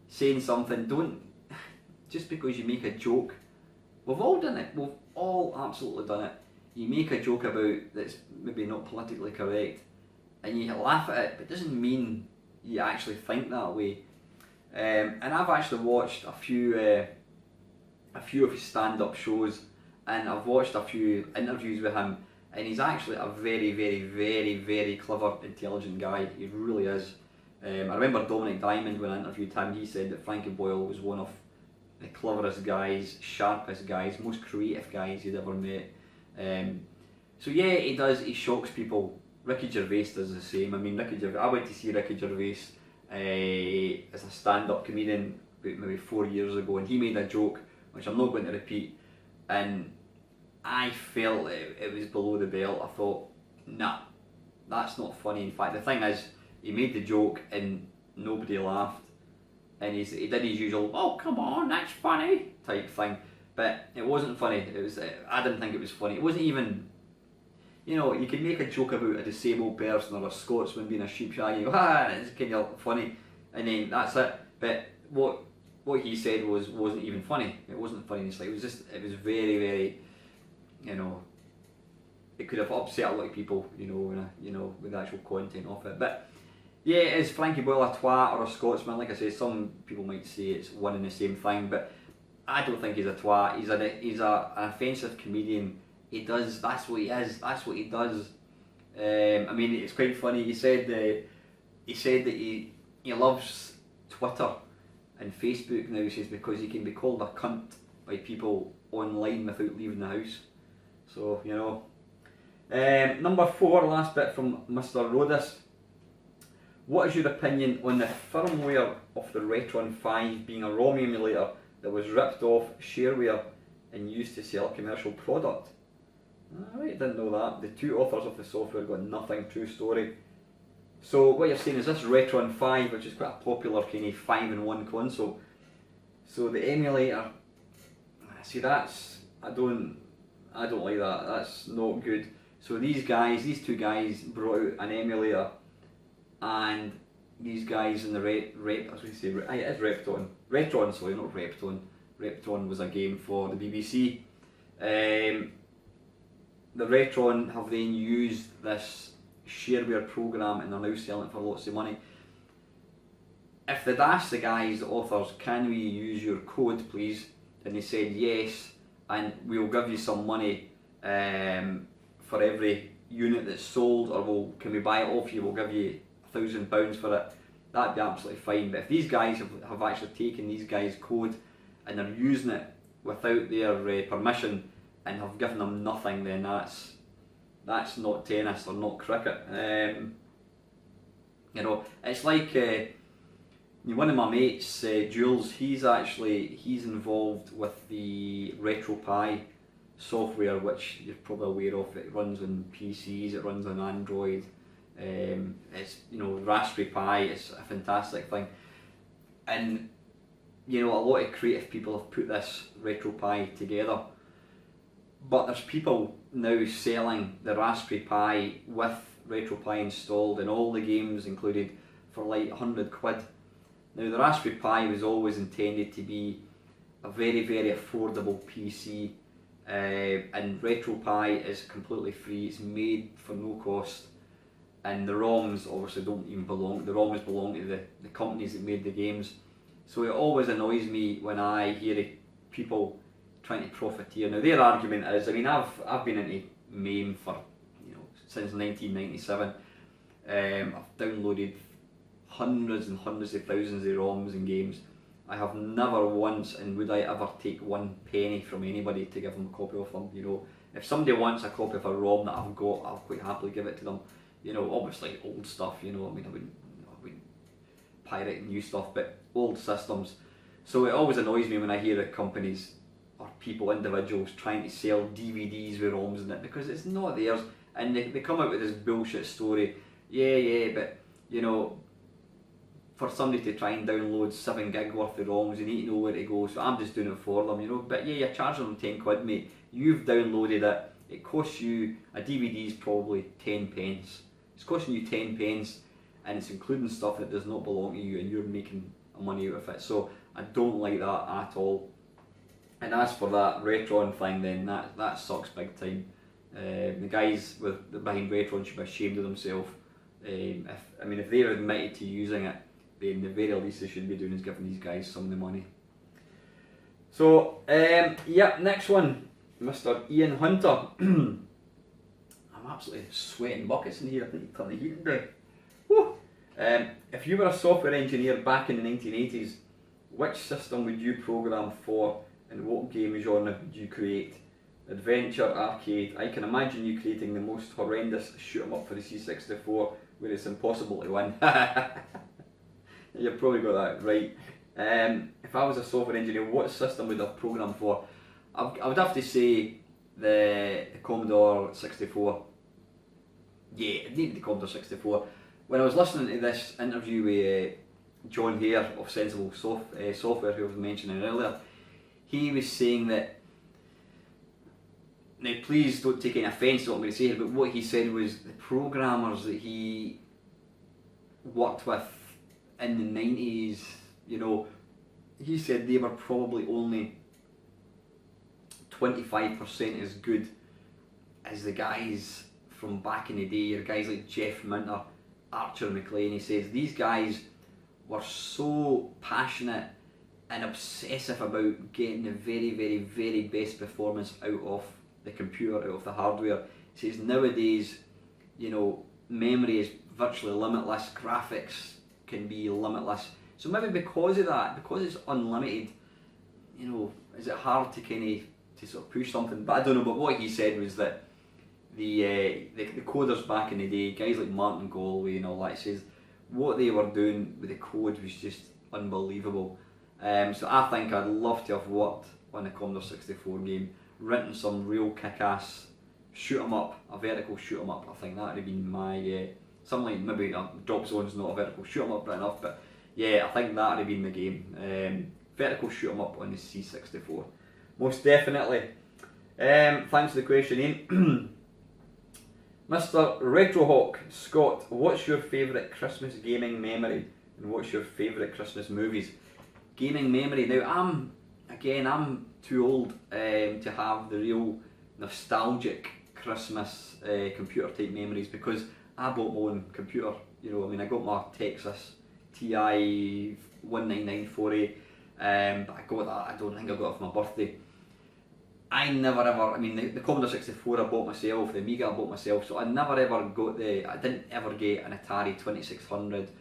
saying something. Just because you make a joke, we've all done it. We've all absolutely done it. You make a joke about that's maybe not politically correct, and you laugh at it, but it doesn't mean you actually think that way. And I've actually watched a few of his stand-up shows, and I've watched a few interviews with him, and he's actually a very, very, very, very clever, intelligent guy. He really is. I remember Dominic Diamond, when I interviewed him, he said that Frankie Boyle was one of the cleverest guys, sharpest guys, most creative guys he'd ever met. So yeah, he does, he shocks people. Ricky Gervais does the same. I mean, I went to see Ricky Gervais as a stand-up comedian about maybe 4 years ago, and he made a joke, which I'm not going to repeat, and I felt it was below the belt. I thought, nah, that's not funny. In fact, the thing is, he made the joke and nobody laughed, and he did his usual, oh come on, that's funny type thing, but it wasn't funny. It was, I didn't think it was funny. It wasn't even, you know, you can make a joke about a disabled person or a Scotsman being a sheep shag, you go, it's kind of funny, and then that's it. But what he said wasn't even funny. It wasn't funny. It's like, it was very, very, you know, it could have upset a lot of people, you know, with the actual content of it. But yeah, is Frankie Boyle a twat or a Scotsman? Like I say, some people might say it's one and the same thing, but I don't think he's a twat. He's an offensive comedian. That's what he is. That's what he does. I mean, it's quite funny. He said that he loves Twitter and Facebook now. He says because he can be called a cunt by people online without leaving the house. So you know. Number 4, last bit from Mr. Rodis. What is your opinion on the firmware of the Retron 5 being a ROM emulator that was ripped off shareware and used to sell a commercial product? Alright, didn't know that. The 2 authors of the software got nothing, true story. So what you're saying is this Retron 5, which is quite a popular kind of 5-in-1 console. So the emulator, see I don't like that. That's not good. So these 2 guys brought out an emulator, and these guys in the Retron, sorry, not Repton. Repton was a game for the BBC. The Retron have then used this shareware program and they're now selling it for lots of money. If they'd asked the guys, the authors, can we use your code please? And they said yes, and we'll give you some money for every unit that's sold, or can we buy it off you, we'll give you £1,000 for it, that'd be absolutely fine. But if these guys have actually taken these guys' code and they're using it without their permission and have given them nothing, then that's not tennis or not cricket. You know, it's like one of my mates, Jules, he's involved with the RetroPie software, which you're probably aware of. It runs on PCs, it runs on Android. It's, you know, Raspberry Pi. It's a fantastic thing, and you know, a lot of creative people have put this RetroPie together. But there's people now selling the Raspberry Pi with RetroPie installed and all the games included for like £100. Now the Raspberry Pi was always intended to be a very, very affordable PC, and RetroPie is completely free. It's made for no cost, and the ROMs obviously don't even belong. The ROMs belong to the companies that made the games. So it always annoys me when I hear people trying to profiteer. Now their argument is, I mean, I've been into MAME for, you know, since 1997. I've downloaded hundreds and hundreds of thousands of ROMs and games. I have never once, and would I ever take 1 penny from anybody to give them a copy of them. You know, if somebody wants a copy of a ROM that I've got, I'll quite happily give it to them. You know, obviously old stuff. You know, I mean, I wouldn't pirate new stuff, but old systems. So it always annoys me when I hear that companies or people, individuals, trying to sell DVDs with ROMs in it, because it's not theirs, and they come out with this bullshit story. Yeah, but you know, for somebody to try and download 7 gig worth of ROMs, you need to know where to go, so I'm just doing it for them, you know. But yeah, you're charging them £10, mate. You've downloaded it, it costs you, a DVD's probably 10 pence. It's costing you 10 pence, and it's including stuff that does not belong to you, and you're making money out of it. So I don't like that at all. And as for that Retron thing, then that sucks big time. The guys behind Retron should be ashamed of themselves. If they're admitted to using it, then the very least they should be doing is giving these guys some of the money. So, next one, Mr. Ian Hunter. I'm absolutely sweating buckets in here. I think you turn the heating down. Woo. If you were a software engineer back in the 1980s, which system would you program for and what game genre would you create? Adventure, arcade. I can imagine you creating the most horrendous shoot 'em up for the C64 where it's impossible to win. You've probably got that right. If I was a software engineer, what system would I program for? I would have to say the Commodore 64. Yeah, it needed the Commodore 64. When I was listening to this interview with John Hare of Sensible Software, who I was mentioning earlier, he was saying that, now please don't take any offence to what I'm going to say here, but what he said was the programmers that he worked with in the 90s, you know, he said they were probably only 25% as good as the guys from back in the day, or guys like Jeff Minter, Archer McLean. He says these guys were so passionate and obsessive about getting the very, very, very best performance out of the computer, out of the hardware. He says nowadays, you know, memory is virtually limitless, graphics can be limitless. So maybe because of that, because it's unlimited, you know, is it hard to kind of sort of push something? But I don't know. But what he said was that the coders back in the day, guys like Martin Galway and all that, he says what they were doing with the code was just unbelievable. So I think I'd love to have worked on a Commodore 64 game, written some real kick-ass shoot 'em up, a vertical shoot 'em up. I think that would have been my something like maybe Drop Zone's not a vertical shoot 'em up right enough, but yeah, I think that would have been the game. Vertical shoot 'em up on the C64, most definitely. Thanks for the question, Ian. Mr. Retrohawk Scott, what's your favourite Christmas gaming memory and what's your favourite Christmas movies? Gaming memory. Now I'm too old to have the real nostalgic Christmas computer type memories because I bought my own computer. You know, I mean, I got my Texas TI 19940, but I got that. I don't think I got it for my birthday. I never ever, I mean, the Commodore 64 I bought myself, the Amiga I bought myself, so I never ever got I didn't ever get an Atari 2600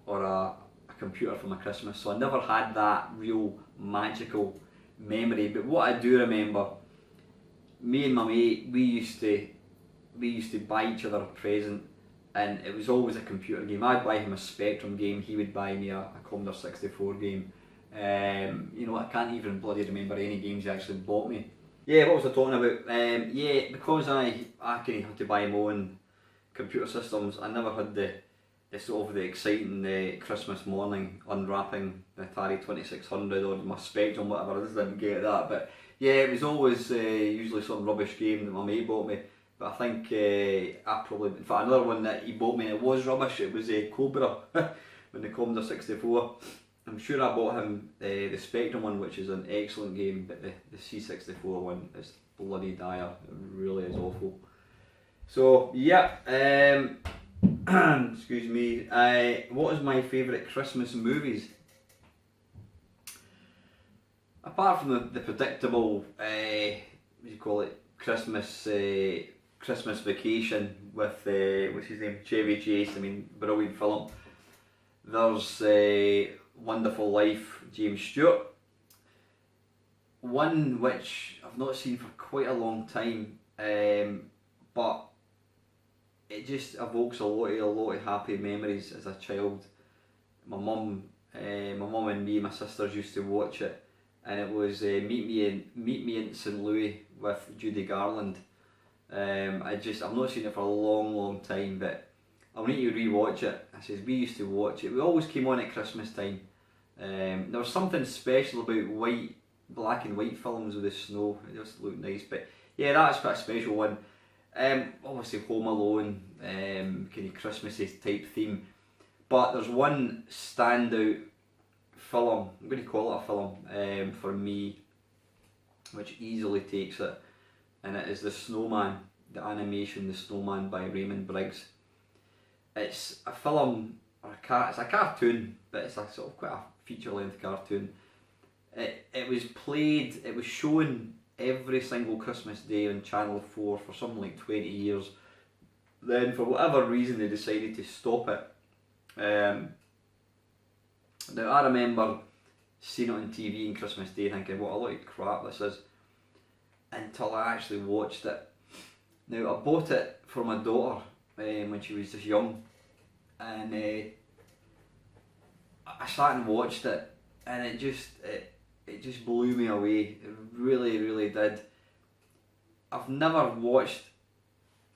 or a computer for my Christmas, so I never had that real magical memory. But what I do remember, me and my mate, we used to buy each other a present, and it was always a computer game. I'd buy him a Spectrum game, he would buy me a Commodore 64 game. You know, I can't even bloody remember any games he actually bought me. Yeah, what was I talking about? Yeah, because I kind of had to buy my own computer systems, I never had the sort of the exciting Christmas morning unwrapping the Atari 2600 or my Spectrum, whatever. I just didn't get that. But yeah, it was always usually some rubbish game that my mate bought me. But I think I probably, in fact, another one that he bought me and it was rubbish, it was Cobra when the Commodore 64. I'm sure I bought him the Spectrum one, which is an excellent game, but the C64 one is bloody dire. It really is awful. So yeah, excuse me. What is my favourite Christmas movies? Apart from the predictable, what do you call it, Christmas Vacation with what's his name, Chevy Chase. I mean, brilliant film. There's Wonderful Life, James Stewart. One which I've not seen for quite a long time, but it just evokes a lot of happy memories as a child. My mum and me, my sisters used to watch it, and it was Meet Me in St. Louis with Judy Garland. I've not seen it for a long time, but I'll need to re-watch it. I says we used to watch it. We always came on at Christmas time. There was something special about black and white films with the snow. It just looked nice. But yeah, that's quite a special one. Obviously Home Alone, kind of Christmassy type theme. But there's one standout film, I'm going to call it a film, for me, which easily takes it. And it is The Snowman, the animation The Snowman by Raymond Briggs. It's a film, it's a cartoon, but it's a sort of quite a feature-length cartoon. It was shown every single Christmas day on Channel 4 for something like 20 years. Then for whatever reason they decided to stop it Now I remember seeing it on TV on Christmas Day thinking what a lot of crap this is, until I actually watched it. Now I bought it for my daughter when she was just young, and I sat and watched it, and it just blew me away. It really, really did. I've never watched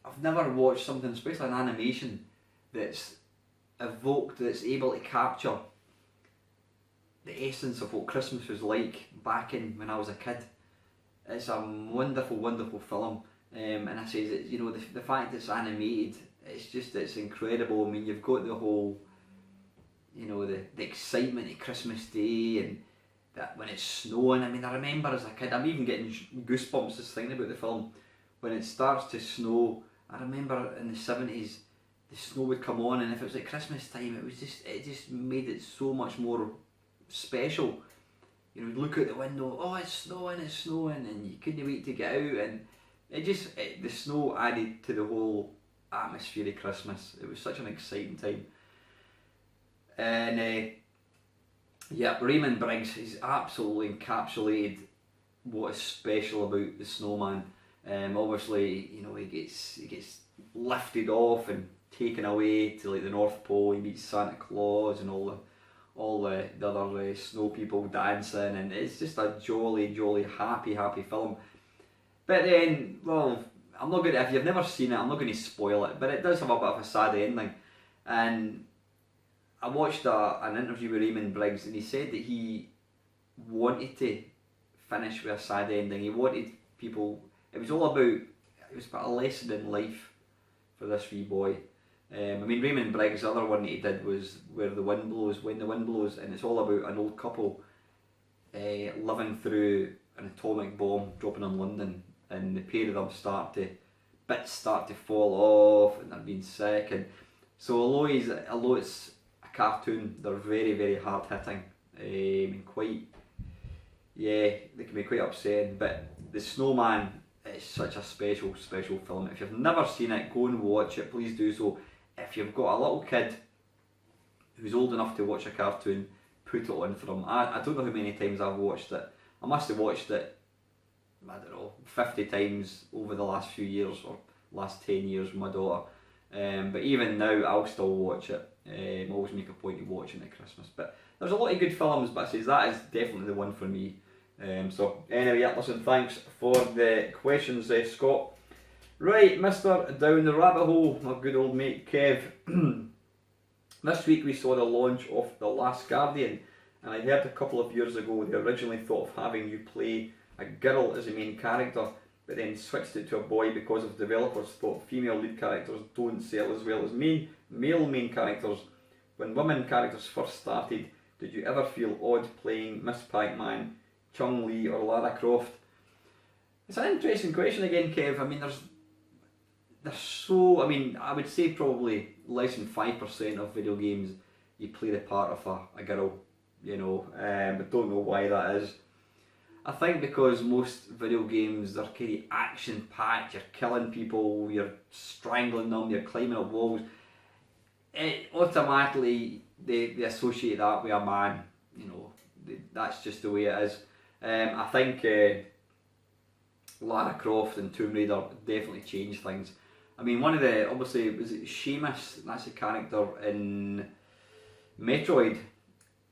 something, especially an animation, that's that's able to capture the essence of what Christmas was like back in when I was a kid. It's a wonderful, wonderful film, and I say that, you know, the fact it's animated, it's incredible. I mean, you've got the whole, you know, the excitement of Christmas Day, and that when it's snowing. I mean, I remember as a kid, I'm even getting goosebumps just thinking about the film. When it starts to snow, I remember in the 70s, the snow would come on, and if it was at Christmas time, it just made it so much more special. You know, look out the window, oh, it's snowing, and you couldn't wait to get out, and the snow added to the whole atmosphere of Christmas. It was such an exciting time. And yeah, Raymond Briggs, he's absolutely encapsulated what is special about the snowman. Obviously, you know, he gets lifted off and taken away to like the North Pole. He meets Santa Claus and all the other snow people dancing, and it's just a jolly, jolly, happy film. But then, well, I'm not going to, if you've never seen it, I'm not going to spoil it, but it does have a bit of a sad ending. And I watched an interview with Raymond Briggs, and he said that he wanted to finish with a sad ending. He wanted people, it was about a lesson in life for this wee boy. I mean, Raymond Briggs, the other one that he did was When the Wind Blows, and it's all about an old couple living through an atomic bomb dropping on London, and the pair of them bits start to fall off, and they're being sick, and so although it's a cartoon, they're very, very hard hitting, and they can be quite upsetting. But The Snowman is such a special, special film. If you've never seen it, go and watch it, please do so. If you've got a little kid who's old enough to watch a cartoon, put it on for them. I don't know how many times I've watched it. I must have watched it, I don't know, 50 times over the last few years, or last 10 years with my daughter. But even now, I'll still watch it. I always make a point of watching it at Christmas. But there's a lot of good films, but I say that is definitely the one for me. So anyway, yeah, listen, thanks for the questions, Scott. Right, Mr. Down the Rabbit Hole, my good old mate Kev. This week we saw the launch of The Last Guardian, and I heard a couple of years ago they originally thought of having you play a girl as a main character, but then switched it to a boy because of developers thought female lead characters don't sell as well as male main characters. When women characters first started, did you ever feel odd playing Miss Pac-Man, Chung-Li or Lara Croft? It's an interesting question again, Kev. I mean, I would say probably less than 5% of video games you play the part of a girl, you know, but don't know why that is. I think because most video games, they're kind of action-packed, you're killing people, you're strangling them, you're climbing up walls. Automatically, they associate that with a man, you know, that's just the way it is. I think Lara Croft and Tomb Raider definitely changed things. I mean, obviously, was it Seamus? That's the character in Metroid,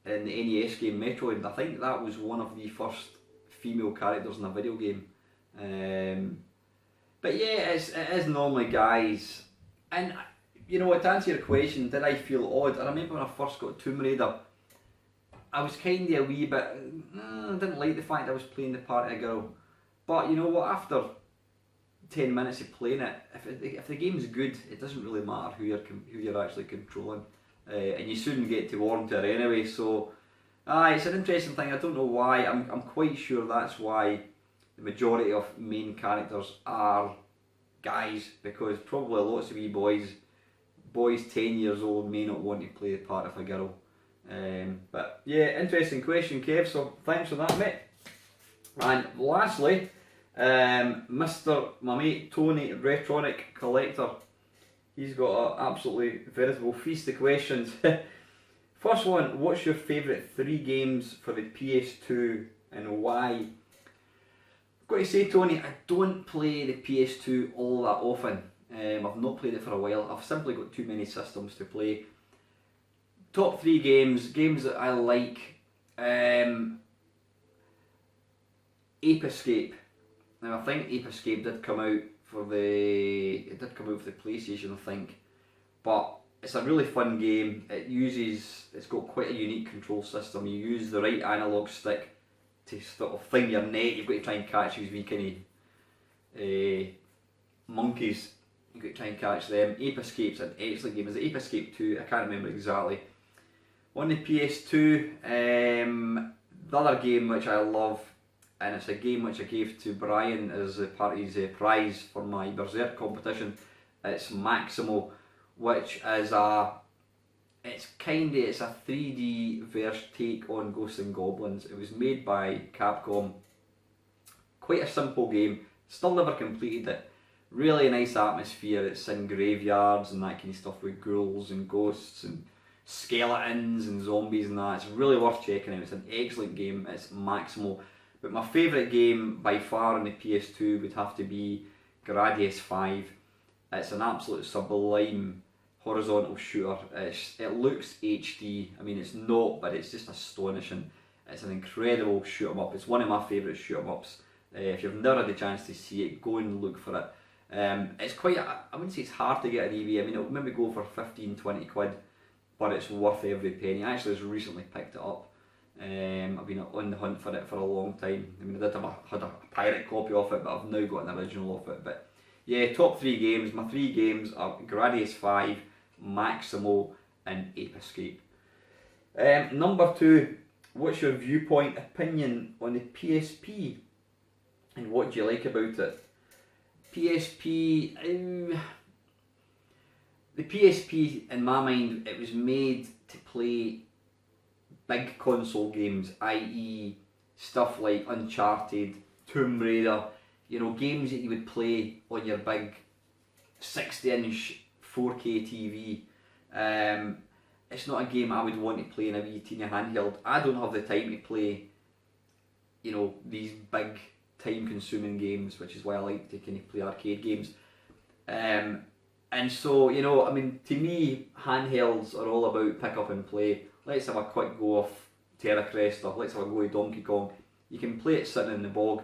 in the NES game Metroid. I think that was one of the first female characters in a video game. But yeah, it is normally guys. And, you know, to answer your question, did I feel odd? I remember when I first got Tomb Raider, I was kind of a wee bit, I didn't like the fact I was playing the part of a girl. But you know what, after 10 minutes of playing it, if the game's good, it doesn't really matter who you're actually controlling, and you soon get to warm to her anyway. So, it's an interesting thing. I don't know why. I'm quite sure that's why the majority of main characters are guys, because probably lots of wee boys 10 years old may not want to play the part of a girl. But yeah, interesting question, Kev. So thanks for that, mate. And lastly, my mate Tony Retronic Collector, He's got an absolutely veritable feast of questions. First one, what's your favourite 3 games for the PS2 and why? I've got to say, Tony, I don't play the PS2 all that often. I've not played it for a while. I've simply got too many systems to play. Top 3 games that I like. Ape Escape. Now I think Ape Escape did come out for the PlayStation, I think, but it's a really fun game. It's got quite a unique control system. You use the right analog stick to sort of fling your net. You've got to try and catch these wee kind of monkeys. You've got to try and catch them. Ape Escape's an excellent game. Is it Ape Escape 2? I can't remember exactly. On the PS2, the other game which I love, and it's a game which I gave to Brian as a part of his prize for my Berserk competition, it's Maximo, which is it's a 3D verse take on Ghosts and Goblins. It was made by Capcom. Quite a simple game, still never completed it. Really nice atmosphere. It's in graveyards and that kind of stuff with ghouls and ghosts and skeletons and zombies and that. It's really worth checking out. It's an excellent game. It's Maximo. But my favourite game by far on the PS2 would have to be Gradius 5. It's an absolute sublime horizontal shooter. It looks HD. I mean, it's not, but it's just astonishing. It's an incredible shoot 'em up. It's one of my favourite shoot 'em ups. If you've never had the chance to see it, go and look for it. It's quite, I wouldn't say it's hard to get an EV. I mean, it'll maybe go for 15-20 quid, but it's worth every penny. I actually just recently picked it up. I've been on the hunt for it for a long time. I mean, I had a pirate copy of it, but I've now got an original of it. But yeah, top 3 games. My 3 games are Gradius 5, Maximo, and Ape Escape. Number 2, what's your opinion on the PSP, and what do you like about it? PSP, the PSP, in my mind, it was made to play big console games, i.e. stuff like Uncharted, Tomb Raider, you know, games that you would play on your big 60-inch 4K TV. It's not a game I would want to play in a wee teeny handheld. I don't have the time to play, you know, these big time-consuming games, which is why I like to kind of play arcade games. And so, you know, I mean, to me, handhelds are all about pick up and play. Let's have a quick go off Terra Crest, or let's have a go of Donkey Kong. You can play it sitting in the bog,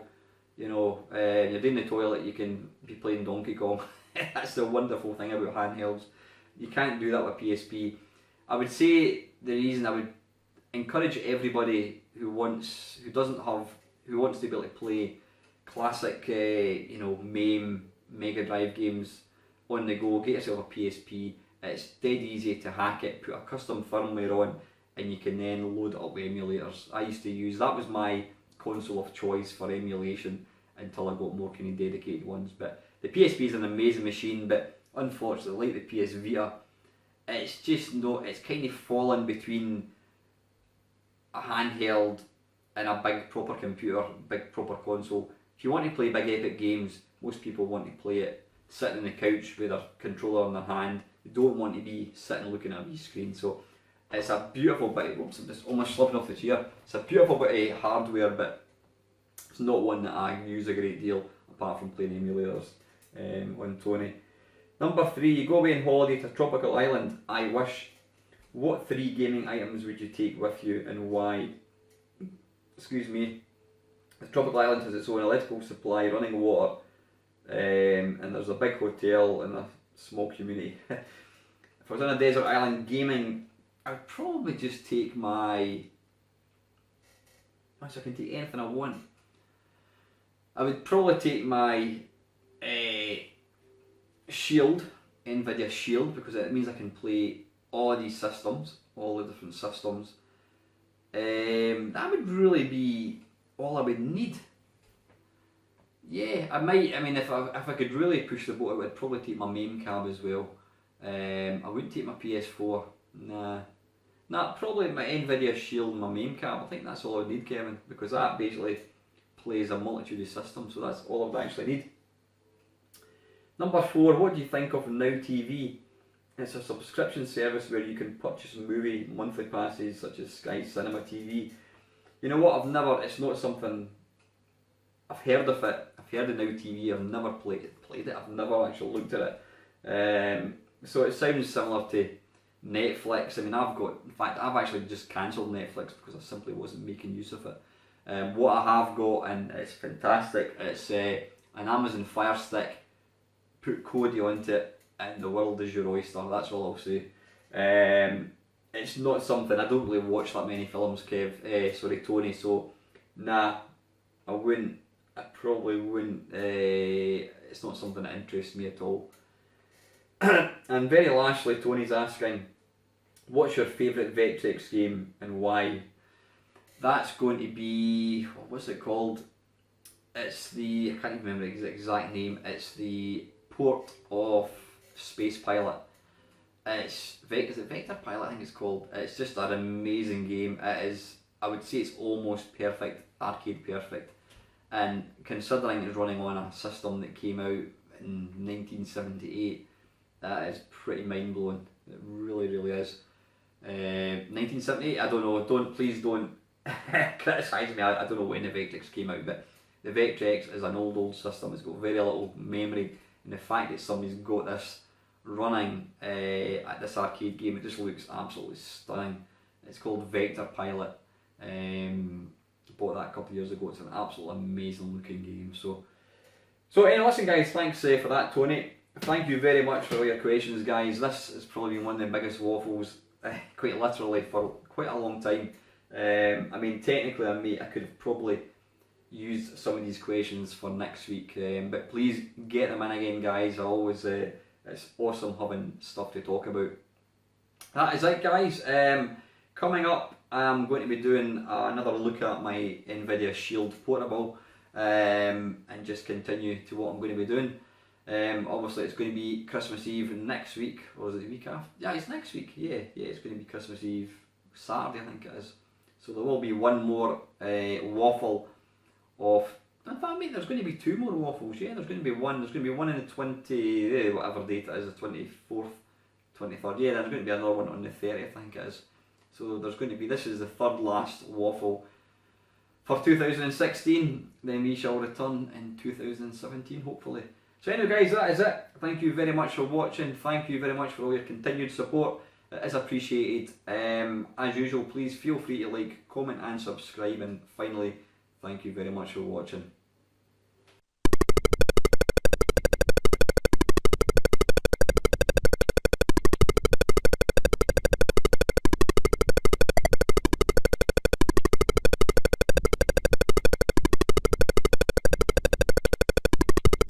you know, you're doing the toilet, you can be playing Donkey Kong. That's the wonderful thing about handhelds. You can't do that with PSP. I would say the reason I would encourage everybody who wants to be able to play classic, you know, MAME, Mega Drive games on the go, get yourself a PSP. It's dead easy to hack it, put a custom firmware on, and you can then load it up with emulators. That was my console of choice for emulation until I got more kind of dedicated ones. But the PSP is an amazing machine, but unfortunately, like the PS Vita, it's just not, it's kind of fallen between a handheld and a big proper computer, big proper console. If you want to play big epic games, most people want to play it sitting on the couch with their controller in their hand. They don't want to be sitting looking at a wee screen. So it's a beautiful bit, oops, I'm just almost slipping off the chair. It's a beautiful bit of hardware, but it's not one that I use a great deal apart from playing emulators on Tony. Number 3, you go away on holiday to a tropical island. I wish. What 3 gaming items would you take with you and why? Excuse me. The tropical island has its own electrical supply, running water, and there's a big hotel and a small community. If I was on a desert island gaming, I'd probably just take my... Actually, I can take anything I want. I would probably take my Shield, NVIDIA Shield, because it means I can play all of these systems, all the different systems. That would really be all I would need. Yeah, I mean, if I could really push the boat, I would probably take my main cab as well. I wouldn't take my PS4, nah, probably my NVIDIA Shield and my main cab. I think that's all I would need, Kevin, because that basically plays a multitude of systems, so that's all I would actually need. Number 4, what do you think of Now TV? It's a subscription service where you can purchase movie monthly passes such as Sky Cinema TV. You know what? It's not something, I've heard of it. I've heard of Now TV. I've never played it. I've never actually looked at it. So it sounds similar to Netflix. I mean, in fact, I've actually just cancelled Netflix because I simply wasn't making use of it. What I have got, and it's fantastic, it's an Amazon Fire Stick. Put Cody onto it, and the world is your oyster. That's all I'll say. It's not something, I don't really watch that many films, Tony. So, nah, I wouldn't. I probably wouldn't. It's not something that interests me at all. And very lastly, Tony's asking, what's your favourite Vectrex game and why? That's going to be, what's it called? It's the, I can't even remember the exact name. It's the port of Space Pilot. Is it Vector Pilot? I think it's called. It's just an amazing game. It is, I would say it's almost perfect, arcade perfect. And considering it's running on a system that came out in 1978, that is pretty mind blowing. It really, really is. 1978. I don't know. Please don't criticise me. I don't know when the Vectrex came out, but the Vectrex is an old system. It's got very little memory, and the fact that somebody's got this running at this arcade game, it just looks absolutely stunning. It's called Vector Pilot. Bought that a couple of years ago. It's an absolutely amazing looking game. So anyway, listen guys, thanks for that, Tony. Thank you very much for all your questions, guys. This has probably been one of the biggest waffles, quite literally, for quite a long time. I mean, technically, I could have probably used some of these questions for next week, but please get them in again, guys. It's awesome having stuff to talk about. That is it, guys. Coming up, I'm going to be doing another look at my NVIDIA Shield Portable, and just continue to what I'm going to be doing. Obviously it's going to be Christmas Eve next week, or is it the week after? Yeah, it's next week. Yeah, it's going to be Christmas Eve, Saturday I think it is. So there will be one more waffle of, in fact, I mean, there's going to be two more waffles. Yeah, there's going to be one in the 20, whatever date it is, the 24th, 23rd. Yeah, there's going to be another one on the 30th I think it is. So there's going to be, this is the third last waffle for 2016, then we shall return in 2017 hopefully. So anyway guys, that is it. Thank you very much for watching. Thank you very much for all your continued support. It is appreciated. As usual, please feel free to like, comment and subscribe, and finally, thank you very much for watching.